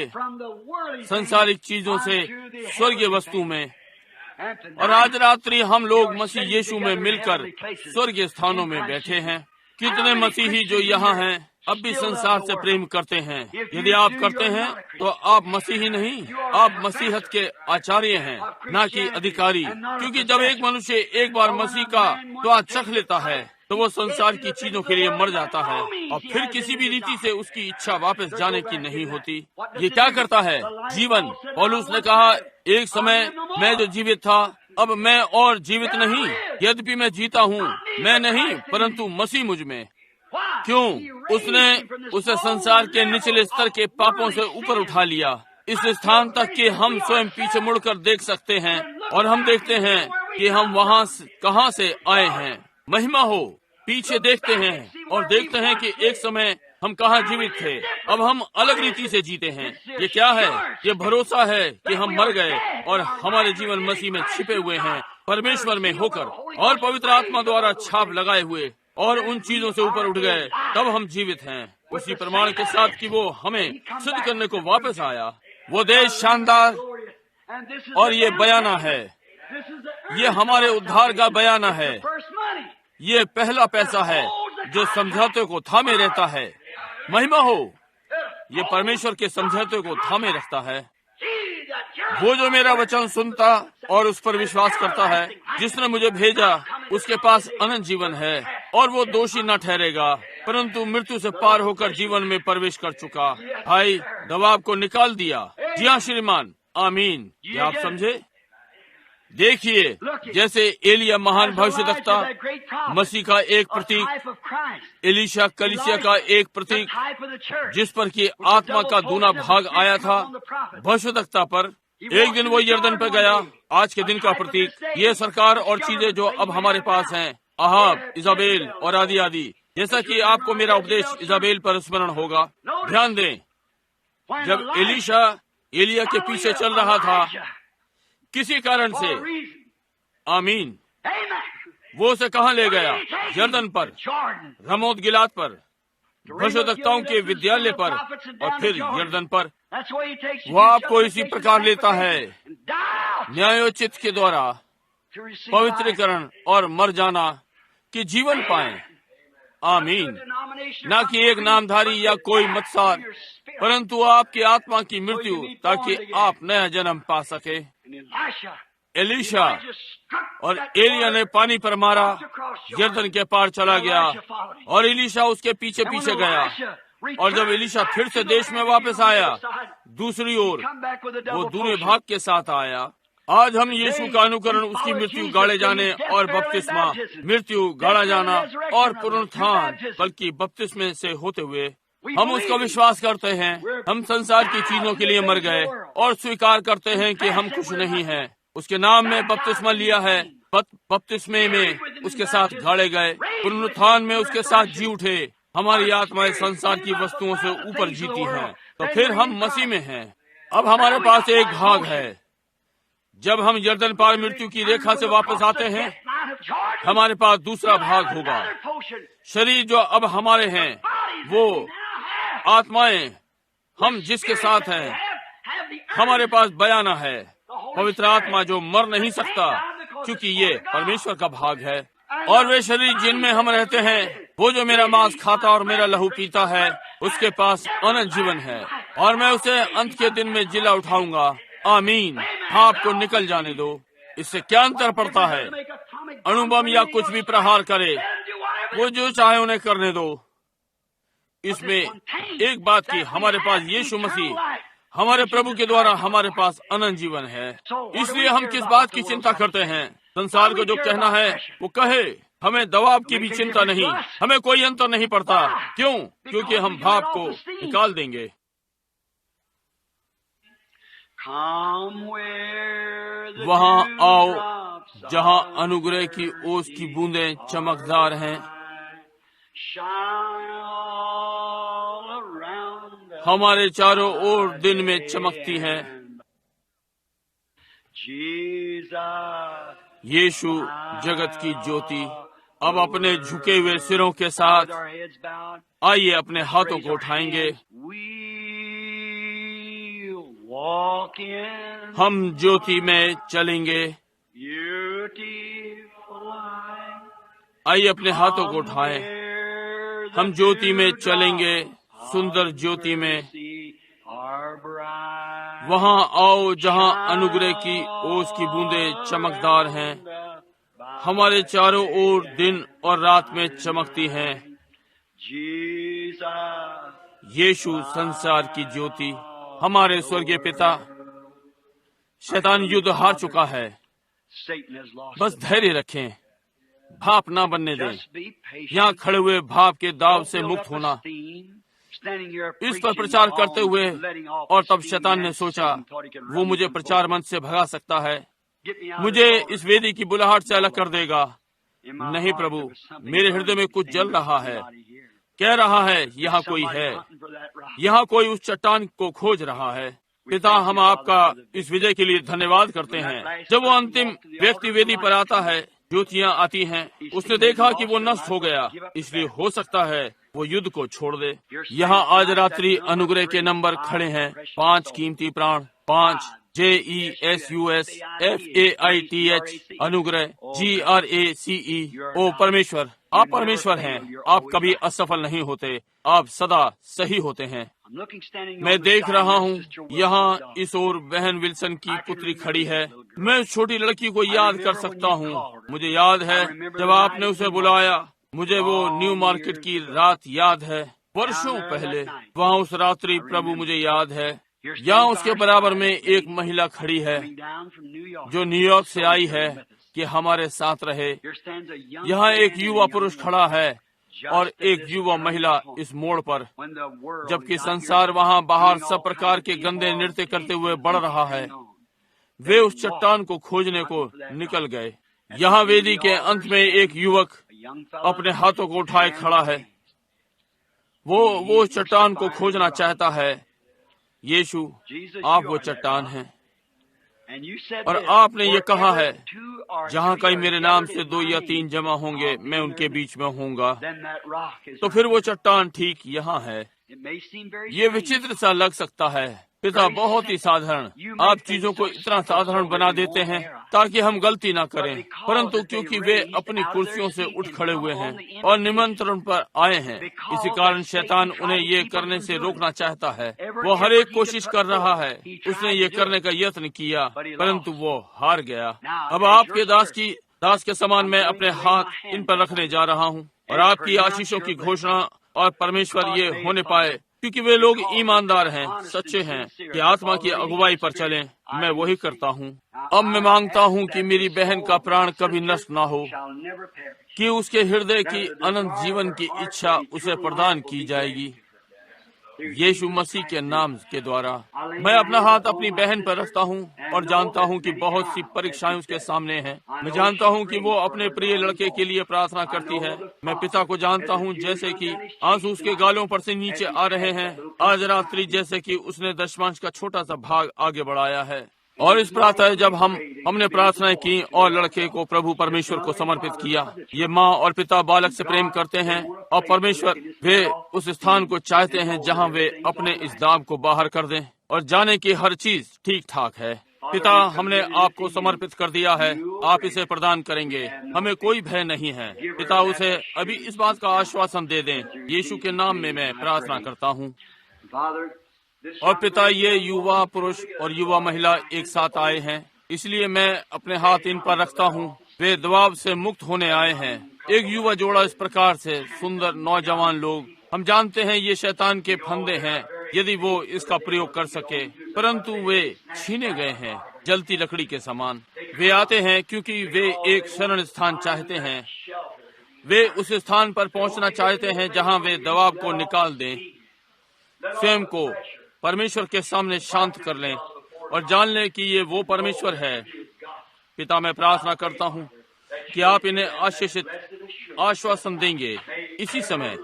संसारिक चीजों से स्वर्गीय वस्तु में। और आज रात्रि हम लोग मसीह यीशु में मिलकर स्वर्गीय स्थानों में बैठे हैं। कितने मसीही जो यहाँ हैं अब भी संसार से प्रेम करते हैं। यदि आप करते हैं तो आप मसीही नहीं, आप मसीहत के आचार्य हैं, ना कि अधिकारी। क्योंकि जब एक मनुष्य एक बार मसीह का स्वाद चख लेता है तो वो संसार की चीजों के लिए मर जाता है और फिर किसी भी रीति से उसकी इच्छा वापस जाने की नहीं होती। ये क्या करता है? जीवन। पौलुस ने कहा, एक समय मैं जो जीवित था अब मैं और जीवित नहीं, यद्यपि मैं जीता हूँ, मैं नहीं परंतु मसीह मुझ में। क्यों? उसने उसे संसार के निचले स्तर के पापों से ऊपर उठा लिया, इस स्थान तक कि हम स्वयं पीछे मुड़कर देख सकते हैं और हम देखते हैं कि हम वहाँ कहाँ से आए हैं। महिमा हो। पीछे देखते हैं और देखते हैं कि एक समय हम कहाँ जीवित थे, अब हम अलग रीति से जीते हैं। ये क्या है? ये भरोसा है कि हम मर गए और हमारे जीवन मसीह में छिपे हुए हैं, परमेश्वर में होकर और पवित्र आत्मा द्वारा छाप लगाए हुए, और उन चीजों से ऊपर उठ गए। तब हम जीवित हैं उसी प्रमाण के साथ कि वो हमें सिद्ध करने को वापस आया। वो देश शानदार और ये बयाना है, ये हमारे उद्धार का बयाना है। ये पहला पैसा है जो समझौते को थामे रहता है। महिमा हो। ये परमेश्वर के समझौते को थामे रखता है। वो जो मेरा वचन सुनता और उस पर विश्वास करता है, जिसने मुझे भेजा, उसके पास अनंत जीवन है और वो दोषी न ठहरेगा, परंतु मृत्यु से पार होकर जीवन में प्रवेश कर चुका। भाई, दबाव को निकाल दिया। जी हाँ श्रीमान, आमीन। क्या आप समझे? देखिए, जैसे एलिया महान भविष्यद्वक्ता, मसीह का एक प्रतीक, एलीशा कलीसिया का एक प्रतीक, जिस पर कि आत्मा का दूना भाग आया था भविष्यद्वक्ता पर। एक दिन वो यर्दन पर गया, आज के दिन का प्रतीक। ये सरकार और चीजें जो अब हमारे पास हैं, अहाब, इजाबेल और आदि आदि, जैसा कि आपको मेरा उपदेश इजाबेल पर स्मरण होगा। ध्यान दें, जब एलीशा एलिया के पीछे चल रहा था, किसी कारण से आमीन। Amen. वो उसे कहाँ ले गया? यरदन पर, Jordan. रमोत गिलाद पर, भविष्यद्वक्ताओं के विद्यालय पर और फिर यरदन पर। That's why he takes you वो to आपको इसी justification, प्रकार लेता है, and die out न्यायोचित के द्वारा to receive life. पवित्रीकरण और मर जाना कि जीवन पाएं। आमीन। न कि एक नामधारी या कोई मतसार, परंतु आपकी आत्मा की मृत्यु, ताकि आप नया जन्म पा सके। एलीशा और एलिया ने पानी पर मारा, यरदन के पार चला गया और एलीशा उसके पीछे पीछे गया। और जब एलीशा फिर से देश में वापस आया, दूसरी ओर वो दूसरे भाग के साथ आया। आज हम यीशु का अनुकरण, उसकी मृत्यु, गाड़े जाने और बपतिस्मा, मृत्यु, गाड़ा जाना और पुनरुत्थान, बल्कि बपतिस्मे से होते हुए हम उसका विश्वास करते हैं। हम संसार की चीजों के लिए मर गए और स्वीकार करते हैं कि हम कुछ नहीं हैं। उसके नाम में बपतिस्मा लिया है, बपतिस्मे में उसके साथ गाड़े गए, पुनरुत्थान में उसके साथ जी उठे। हमारी आत्माएं संसार की वस्तुओं से ऊपर जीती हैं, तो फिर हम मसीह में हैं। अब हमारे पास एक भाग है। जब हम यरदन पार मृत्यु की रेखा से वापस आते हैं, हमारे पास दूसरा भाग होगा। शरीर जो अब हमारे हैं, वो आत्माएं हम जिसके साथ हैं, हमारे पास बयाना है। पवित्र आत्मा जो मर नहीं सकता, क्योंकि ये परमेश्वर का भाग है। और वे शरीर जिनमें हम रहते हैं, वो जो मेरा मांस खाता और मेरा लहू पीता है, उसके पास अनंत जीवन है और मैं उसे अंत के दिन में जिला उठाऊंगा। आमीन। आपको निकल जाने दो। इससे क्या अंतर पड़ता है? अणुबम या कुछ भी प्रहार करे, वो जो चाहे उन्हें करने दो। इसमें एक बात की, हमारे पास यीशु मसीह, हमारे प्रभु के द्वारा हमारे पास अनंत जीवन है। इसलिए हम किस बात की चिंता करते हैं? संसार को जो कहना है वो कहे। हमें दबाव की भी चिंता नहीं, हमें कोई अंतर नहीं पड़ता। क्यों? क्योंकि हम भाव को निकाल देंगे। वहाँ आओ जहाँ अनुग्रह की ओस की बूंदें चमकदार हैं। हमारे चारों ओर दिन में चमकती हैं। यीशु जगत की ज्योति। अब अपने झुके हुए सिरों के साथ आइए अपने हाथों को उठाएंगे। हम ज्योति में चलेंगे। आइए अपने हाथों को उठाएं। हम ज्योति में चलेंगे, सुंदर ज्योति में। वहाँ आओ जहाँ अनुग्रह की ओस की बूंदें चमकदार हैं। हमारे चारों ओर दिन और रात में चमकती हैं। यीशु संसार की ज्योति। हमारे स्वर्गीय पिता, शैतान युद्ध हार चुका है। बस धैर्य रखें, भाप ना बनने दें। यहाँ खड़े हुए भाप के दाव से मुक्त होना, इस पर प्रचार करते हुए। और तब शैतान ने सोचा वो मुझे प्रचार मंच से भगा सकता है, मुझे इस वेदी की बुलाहट से अलग कर देगा। नहीं प्रभु, मेरे हृदय में कुछ जल रहा है, कह रहा है यहाँ कोई है, यहाँ कोई उस चट्टान को खोज रहा है। पिता, हम आपका इस विजय के लिए धन्यवाद करते हैं। जब वो अंतिम व्यक्ति वेदी पर आता है, ज्योतियाँ आती हैं, उसने देखा कि वो नष्ट हो गया, इसलिए हो सकता है वो युद्ध को छोड़ दे। यहाँ आज रात्रि अनुग्रह के नंबर खड़े हैं। 5 कीमती प्राण, 5 JESUS FAITH अनुग्रह GRACE। ओ परमेश्वर, आप परमेश्वर हैं। आप कभी असफल नहीं होते, आप सदा सही होते हैं। मैं देख रहा हूँ यहाँ इस ओर बहन विल्सन की पुत्री खड़ी है। मैं उस छोटी लड़की को याद कर सकता हूँ। मुझे याद है जब आपने उसे बुलाया। मुझे वो न्यू मार्केट की रात याद है, वर्षों पहले। वहाँ उस रात्रि प्रभु मुझे याद है। यहाँ उसके बराबर में एक महिला खड़ी है जो न्यूयॉर्क से आई है कि हमारे साथ रहे। यहाँ एक युवा पुरुष खड़ा है और एक युवा महिला इस मोड़ पर, जबकि संसार वहाँ बाहर सब प्रकार के गंदे नृत्य करते हुए बढ़ रहा है। वे उस चट्टान को खोजने को निकल गए। यहाँ वेदी के अंत में एक युवक अपने हाथों को उठाए खड़ा है। वो चट्टान को खोजना चाहता है। यीशु, आप वो चट्टान हैं। और आपने ये कहा है जहाँ कहीं मेरे नाम से 2 या 3 जमा होंगे, मैं उनके बीच में होऊंगा। then that rock is तो फिर वो चट्टान ठीक यहाँ है। It may seem very ये strange. विचित्र सा लग सकता है, पिता, बहुत ही साधारण। आप चीजों को इतना साधारण बना देते हैं ताकि हम गलती ना करें, परंतु क्योंकि वे अपनी कुर्सियों से उठ खड़े हुए हैं और निमंत्रण पर आए हैं, इसी कारण शैतान उन्हें ये करने से रोकना चाहता है। वो हर एक कोशिश कर रहा है, उसने ये करने का यत्न किया, परंतु वो हार गया। अब आपके दास के समान मैं अपने हाथ इन पर रखने जा रहा हूँ और आपकी आशीषों की घोषणा और परमेश्वर ये होने पाए, क्योंकि वे लोग ईमानदार हैं, सच्चे हैं, कि आत्मा की अगुवाई पर चलें। मैं वही करता हूँ। अब मैं मांगता हूँ कि मेरी बहन का प्राण कभी नष्ट ना हो, Shall never perish. कि उसके हृदय की अनंत जीवन की इच्छा उसे प्रदान की जाएगी, यीशु मसीह के नाम के द्वारा। मैं अपना हाथ अपनी बहन पर रखता हूँ और जानता हूँ कि बहुत सी परीक्षाएं उसके सामने हैं। मैं जानता हूँ कि वो अपने प्रिय लड़के के लिए प्रार्थना करती है। मैं पिता को जानता हूँ, जैसे कि आंसू उसके गालों पर से नीचे आ रहे हैं आज रात्रि, जैसे कि उसने दशमांश का छोटा सा भाग आगे बढ़ाया है। और इस प्रातः जब हमने प्रार्थना की और लड़के को प्रभु परमेश्वर को समर्पित किया, ये माँ और पिता बालक से प्रेम करते हैं और परमेश्वर वे उस स्थान को चाहते हैं जहाँ वे अपने इस दाग को बाहर कर दें और जाने की हर चीज ठीक ठाक है। पिता, हमने आपको समर्पित कर दिया है, आप इसे प्रदान करेंगे, हमें कोई भय नहीं है। पिता, उसे अभी इस बात का आश्वासन दे दें। यीशु के नाम में मैं प्रार्थना करता हूँ। Father, this और पिता, ये युवा पुरुष और युवा महिला एक साथ आए हैं, इसलिए मैं अपने हाथ इन पर रखता हूँ। वे दबाव से मुक्त होने आए हैं। एक युवा जोड़ा इस प्रकार से सुंदर नौजवान लोग, हम जानते हैं ये शैतान के फंदे हैं यदि वो इसका प्रयोग कर सके, परंतु वे छीने गए हैं जलती लकड़ी के समान। वे आते हैं क्योंकि वे एक शरण स्थान चाहते हैं। वे उस स्थान पर पहुंचना चाहते हैं जहां वे दबाव को निकाल दें, स्वयं को परमेश्वर के सामने शांत कर लें और जान लें कि ये वो परमेश्वर है। पिता, मैं प्रार्थना करता हूँ कि आप इन्हें आशीषित आश्वासन देंगे इसी समय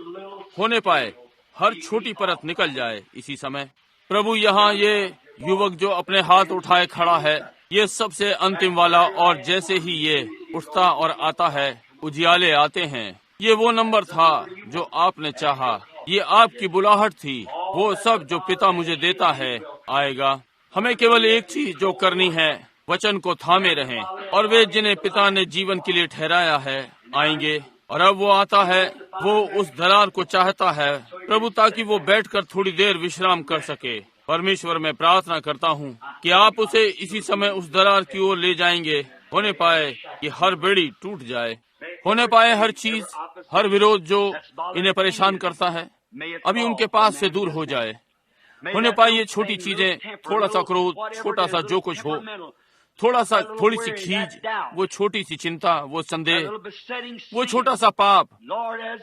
होने पाए, हर छोटी परत निकल जाए इसी समय। प्रभु, यहाँ ये युवक जो अपने हाथ उठाए खड़ा है, ये सबसे अंतिम वाला, और जैसे ही ये उठता और आता है, उजियाले आते हैं। ये वो नंबर था जो आपने चाहा, ये आपकी बुलाहट थी। वो सब जो पिता मुझे देता है आएगा। हमें केवल एक चीज जो करनी है, वचन को थामे रहें, और वे जिन्हें पिता ने जीवन के लिए ठहराया है आएंगे। और अब वो आता है, वो उस दरार को चाहता है प्रभु, ताकि वो बैठकर थोड़ी देर विश्राम कर सके। परमेश्वर, मैं प्रार्थना करता हूँ कि आप उसे इसी समय उस दरार की ओर ले जाएंगे। होने पाए कि हर बेड़ी टूट जाए, होने पाए हर चीज, हर विरोध जो इन्हें परेशान करता है अभी उनके पास से दूर हो जाए। होने पाए ये छोटी चीजें, थोड़ा सा क्रोध, छोटा सा जो कुछ हो, थोड़ी सी खीज, वो छोटी सी चिंता, वो संदेह, वो छोटा सा पाप,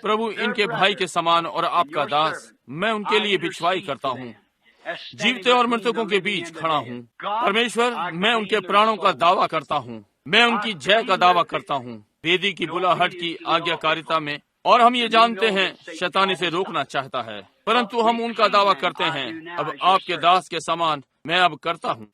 प्रभु, इनके भाई के समान और आपका दास, मैं उनके लिए भिक्षवाई करता हूँ। जीवते और मृतकों के बीच खड़ा हूँ। परमेश्वर, मैं उनके प्राणों का दावा करता हूँ, मैं उनकी जय का दावा करता हूँ वेदी की बुलाहट की आज्ञाकारिता में। और हम ये जानते हैं शैतान इसे रोकना चाहता है, परंतु हम उनका दावा करते हैं। अब आपके दास के समान मैं अब करता हूँ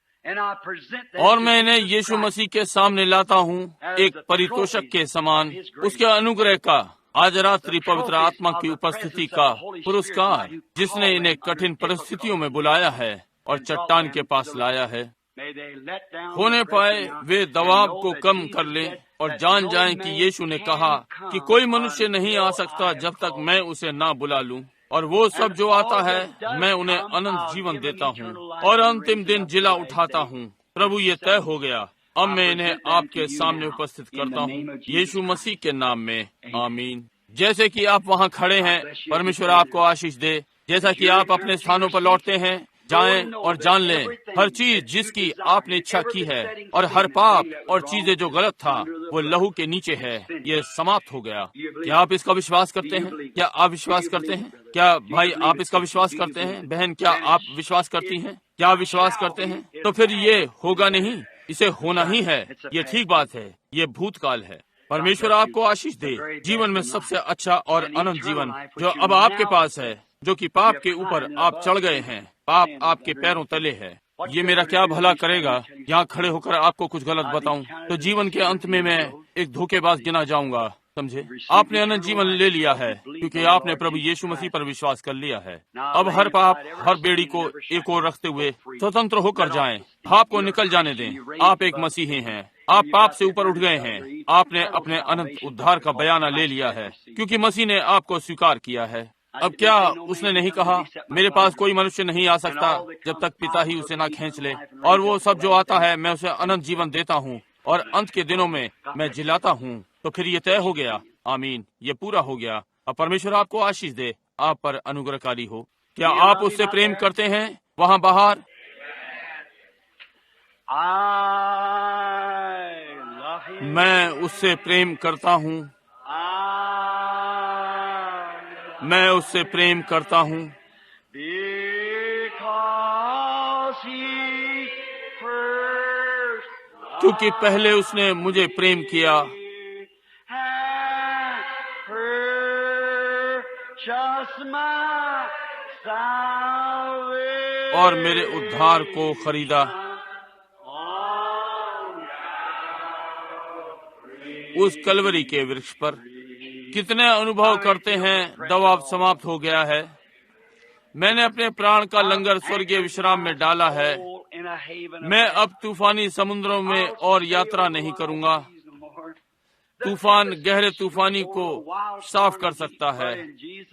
और मैं इन्हें यीशु मसीह के सामने लाता हूँ एक परितोषक के समान, उसके अनुग्रह का, आज रात्रि पवित्र आत्मा की उपस्थिति का पुरस्कार, जिसने इन्हें कठिन परिस्थितियों में बुलाया है और चट्टान के पास लाया है। होने पाए वे दबाव को कम कर लें और जान जाएं कि यीशु ने कहा कि कोई मनुष्य नहीं आ सकता जब तक मैं उसे ना बुला लूं, और वो सब जो आता है मैं उन्हें अनंत जीवन देता हूँ और अंतिम दिन जिला उठाता हूँ। प्रभु, ये तय हो गया। अब मैं इन्हें आपके सामने उपस्थित करता हूँ यीशु मसीह के नाम में, आमीन। जैसे कि आप वहाँ खड़े हैं, परमेश्वर आपको आशीष दे। जैसा कि आप अपने स्थानों पर लौटते हैं, जाएं और जान लें हर चीज जिसकी आपने इच्छा की है और हर पाप और चीजें जो गलत था वो लहू के नीचे है, ये समाप्त हो गया। क्या आप इसका विश्वास करते हैं? क्या आप विश्वास करते हैं? क्या भाई आप इसका विश्वास करते हैं? बहन, क्या आप विश्वास करती हैं? क्या आप विश्वास करते हैं? तो फिर ये होगा नहीं, इसे होना ही है। ये ठीक बात है, ये भूतकाल है। परमेश्वर आपको आशीष दे। जीवन में सबसे अच्छा और अनंत जीवन जो अब आपके पास है, जो कि पाप के ऊपर आप चढ़ गए हैं, पाप आपके पैरों तले है। ये मेरा क्या भला करेगा यहाँ खड़े होकर आपको कुछ गलत बताऊं तो जीवन के अंत में मैं एक धोखेबाज गिना जाऊंगा। समझे? आपने अनंत जीवन ले लिया है क्योंकि आपने प्रभु यीशु मसीह पर विश्वास कर लिया है। अब हर पाप, हर बेड़ी को एक ओर रखते हुए स्वतंत्र होकर जाएं। पाप को निकल जाने दें। आप एक मसीही हैं। आप पाप से ऊपर उठ गए हैं। आपने अपने अनंत उद्धार का बयाना ले लिया है क्योंकि मसीह ने आपको स्वीकार किया है। अब क्या उसने नहीं कहा, मेरे पास कोई मनुष्य नहीं आ सकता जब तक पिता ही उसे ना खींच ले, और वो सब जो आता है मैं उसे अनंत जीवन देता हूँ और अंत के दिनों में मैं जिलाता हूँ। तो फिर ये तय हो गया। आमीन, ये पूरा हो गया। अब परमेश्वर आपको आशीष दे, आप पर अनुग्रहकारी हो। क्या आप उससे प्रेम करते हैं वहाँ बाहर? मैं उससे प्रेम करता हूँ। मैं उससे प्रेम करता हूँ क्योंकि पहले उसने मुझे प्रेम किया और मेरे उद्धार को खरीदा। उस कलवरी के वृक्ष पर कितने अनुभव करते हैं दबाव समाप्त हो गया है। मैंने अपने प्राण का लंगर स्वर्गीय विश्राम में डाला है। मैं अब तूफानी समुद्रों में और यात्रा नहीं करूंगा। तूफान गहरे तूफानी को साफ कर सकता है,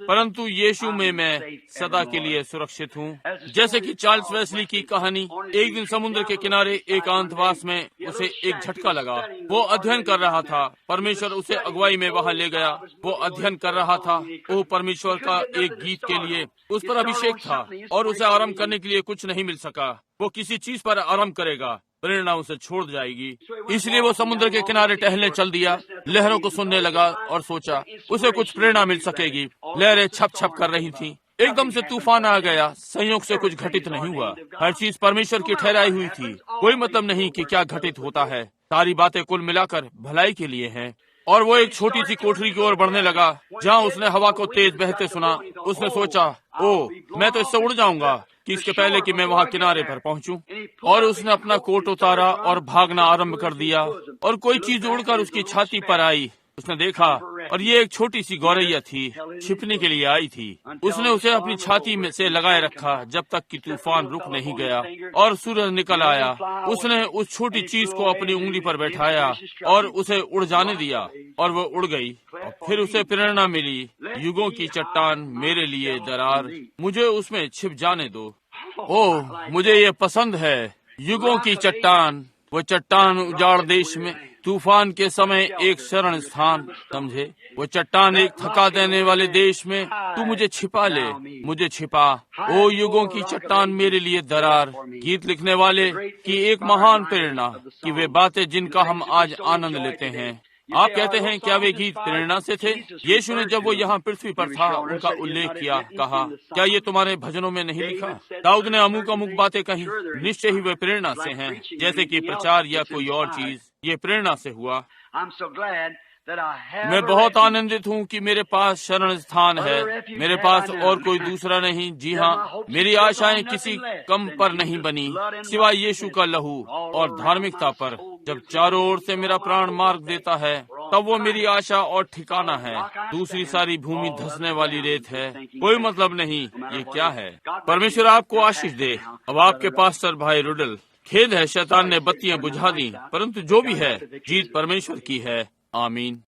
परंतु यीशु में मैं सदा के लिए सुरक्षित हूँ। जैसे कि चार्ल्स वेस्ली की कहानी, एक दिन समुद्र के किनारे एकांतवास में उसे एक झटका लगा। वो अध्ययन कर रहा था। परमेश्वर उसे अगुवाई में वहाँ ले गया। वो अध्ययन कर रहा था। वो परमेश्वर का एक गीत के लिए उस पर अभिषेक था और उसे आराम करने के लिए कुछ नहीं मिल सका। वो किसी चीज पर आराम करेगा, प्रेरणा उसे छोड़ जाएगी। इसलिए वो समुद्र के किनारे टहलने चल दिया। लहरों को सुनने लगा और सोचा उसे कुछ प्रेरणा मिल सकेगी। लहरें छप छप कर रही थीं। एकदम से तूफान आ गया। संयोग से कुछ घटित नहीं हुआ। हर चीज परमेश्वर की ठहराई हुई थी। कोई मतलब नहीं कि क्या घटित होता है। सारी बातें कुल मिलाकर भलाई के लिए हैं। और वो एक छोटी सी कोठरी की ओर बढ़ने लगा जहाँ उसने हवा को तेज बहते सुना। उसने सोचा, ओ मैं तो इससे उड़ जाऊंगा कि इसके पहले कि मैं वहाँ किनारे पर पहुँचूं। और उसने अपना कोट उतारा और भागना आरंभ कर दिया और कोई चीज उड़कर उसकी छाती पर आई। उसने देखा और ये एक छोटी सी गौरैया थी, छिपने के लिए आई थी। उसने उसे अपनी छाती में से लगाए रखा जब तक कि तूफान रुक नहीं गया और सूरज निकल आया। उसने उस छोटी चीज को अपनी उंगली पर बैठाया और उसे उड़ जाने दिया और वो उड़ गई। और फिर उसे प्रेरणा मिली, युगों की चट्टान मेरे लिए दरार, मुझे उसमें छिप जाने दो। ओह मुझे ये पसंद है। युगों की चट्टान, वो चट्टान उजाड़ देश में तूफान के समय एक शरण स्थान। समझे? वो चट्टान एक थका देने वाले देश में तू मुझे छिपा ले, मुझे छिपा। ओ युगों की चट्टान मेरे लिए दरार। गीत लिखने वाले की एक महान प्रेरणा कि वे बातें जिनका हम आज आनंद लेते हैं। आप कहते हैं क्या वे गीत प्रेरणा से थे? यीशु ने जब वो यहाँ पृथ्वी पर था उनका उल्लेख किया, कहा क्या ये तुम्हारे भजनों में नहीं लिखा? दाऊद ने अमुक अमुक बातें कही। निश्चय ही वे प्रेरणा से हैं, जैसे कि प्रचार या कोई और चीज। ये प्रेरणा से हुआ। मैं बहुत आनंदित हूँ कि मेरे पास शरण स्थान है। मेरे पास और कोई दूसरा नहीं। जी हाँ, मेरी आशाएं किसी कम पर नहीं बनी सिवाय यीशु का लहू और धार्मिकता पर। जब चारों ओर से मेरा प्राण मार्ग देता है तब वो मेरी आशा और ठिकाना है। दूसरी सारी भूमि धंसने वाली रेत है, कोई मतलब नहीं ये क्या है। परमेश्वर आपको आशीष दे। अब आपके पास्टर भाई रुडल। खेद है शैतान ने बत्तियां बुझा दी, परंतु जो भी है जीत परमेश्वर की है। आमीन।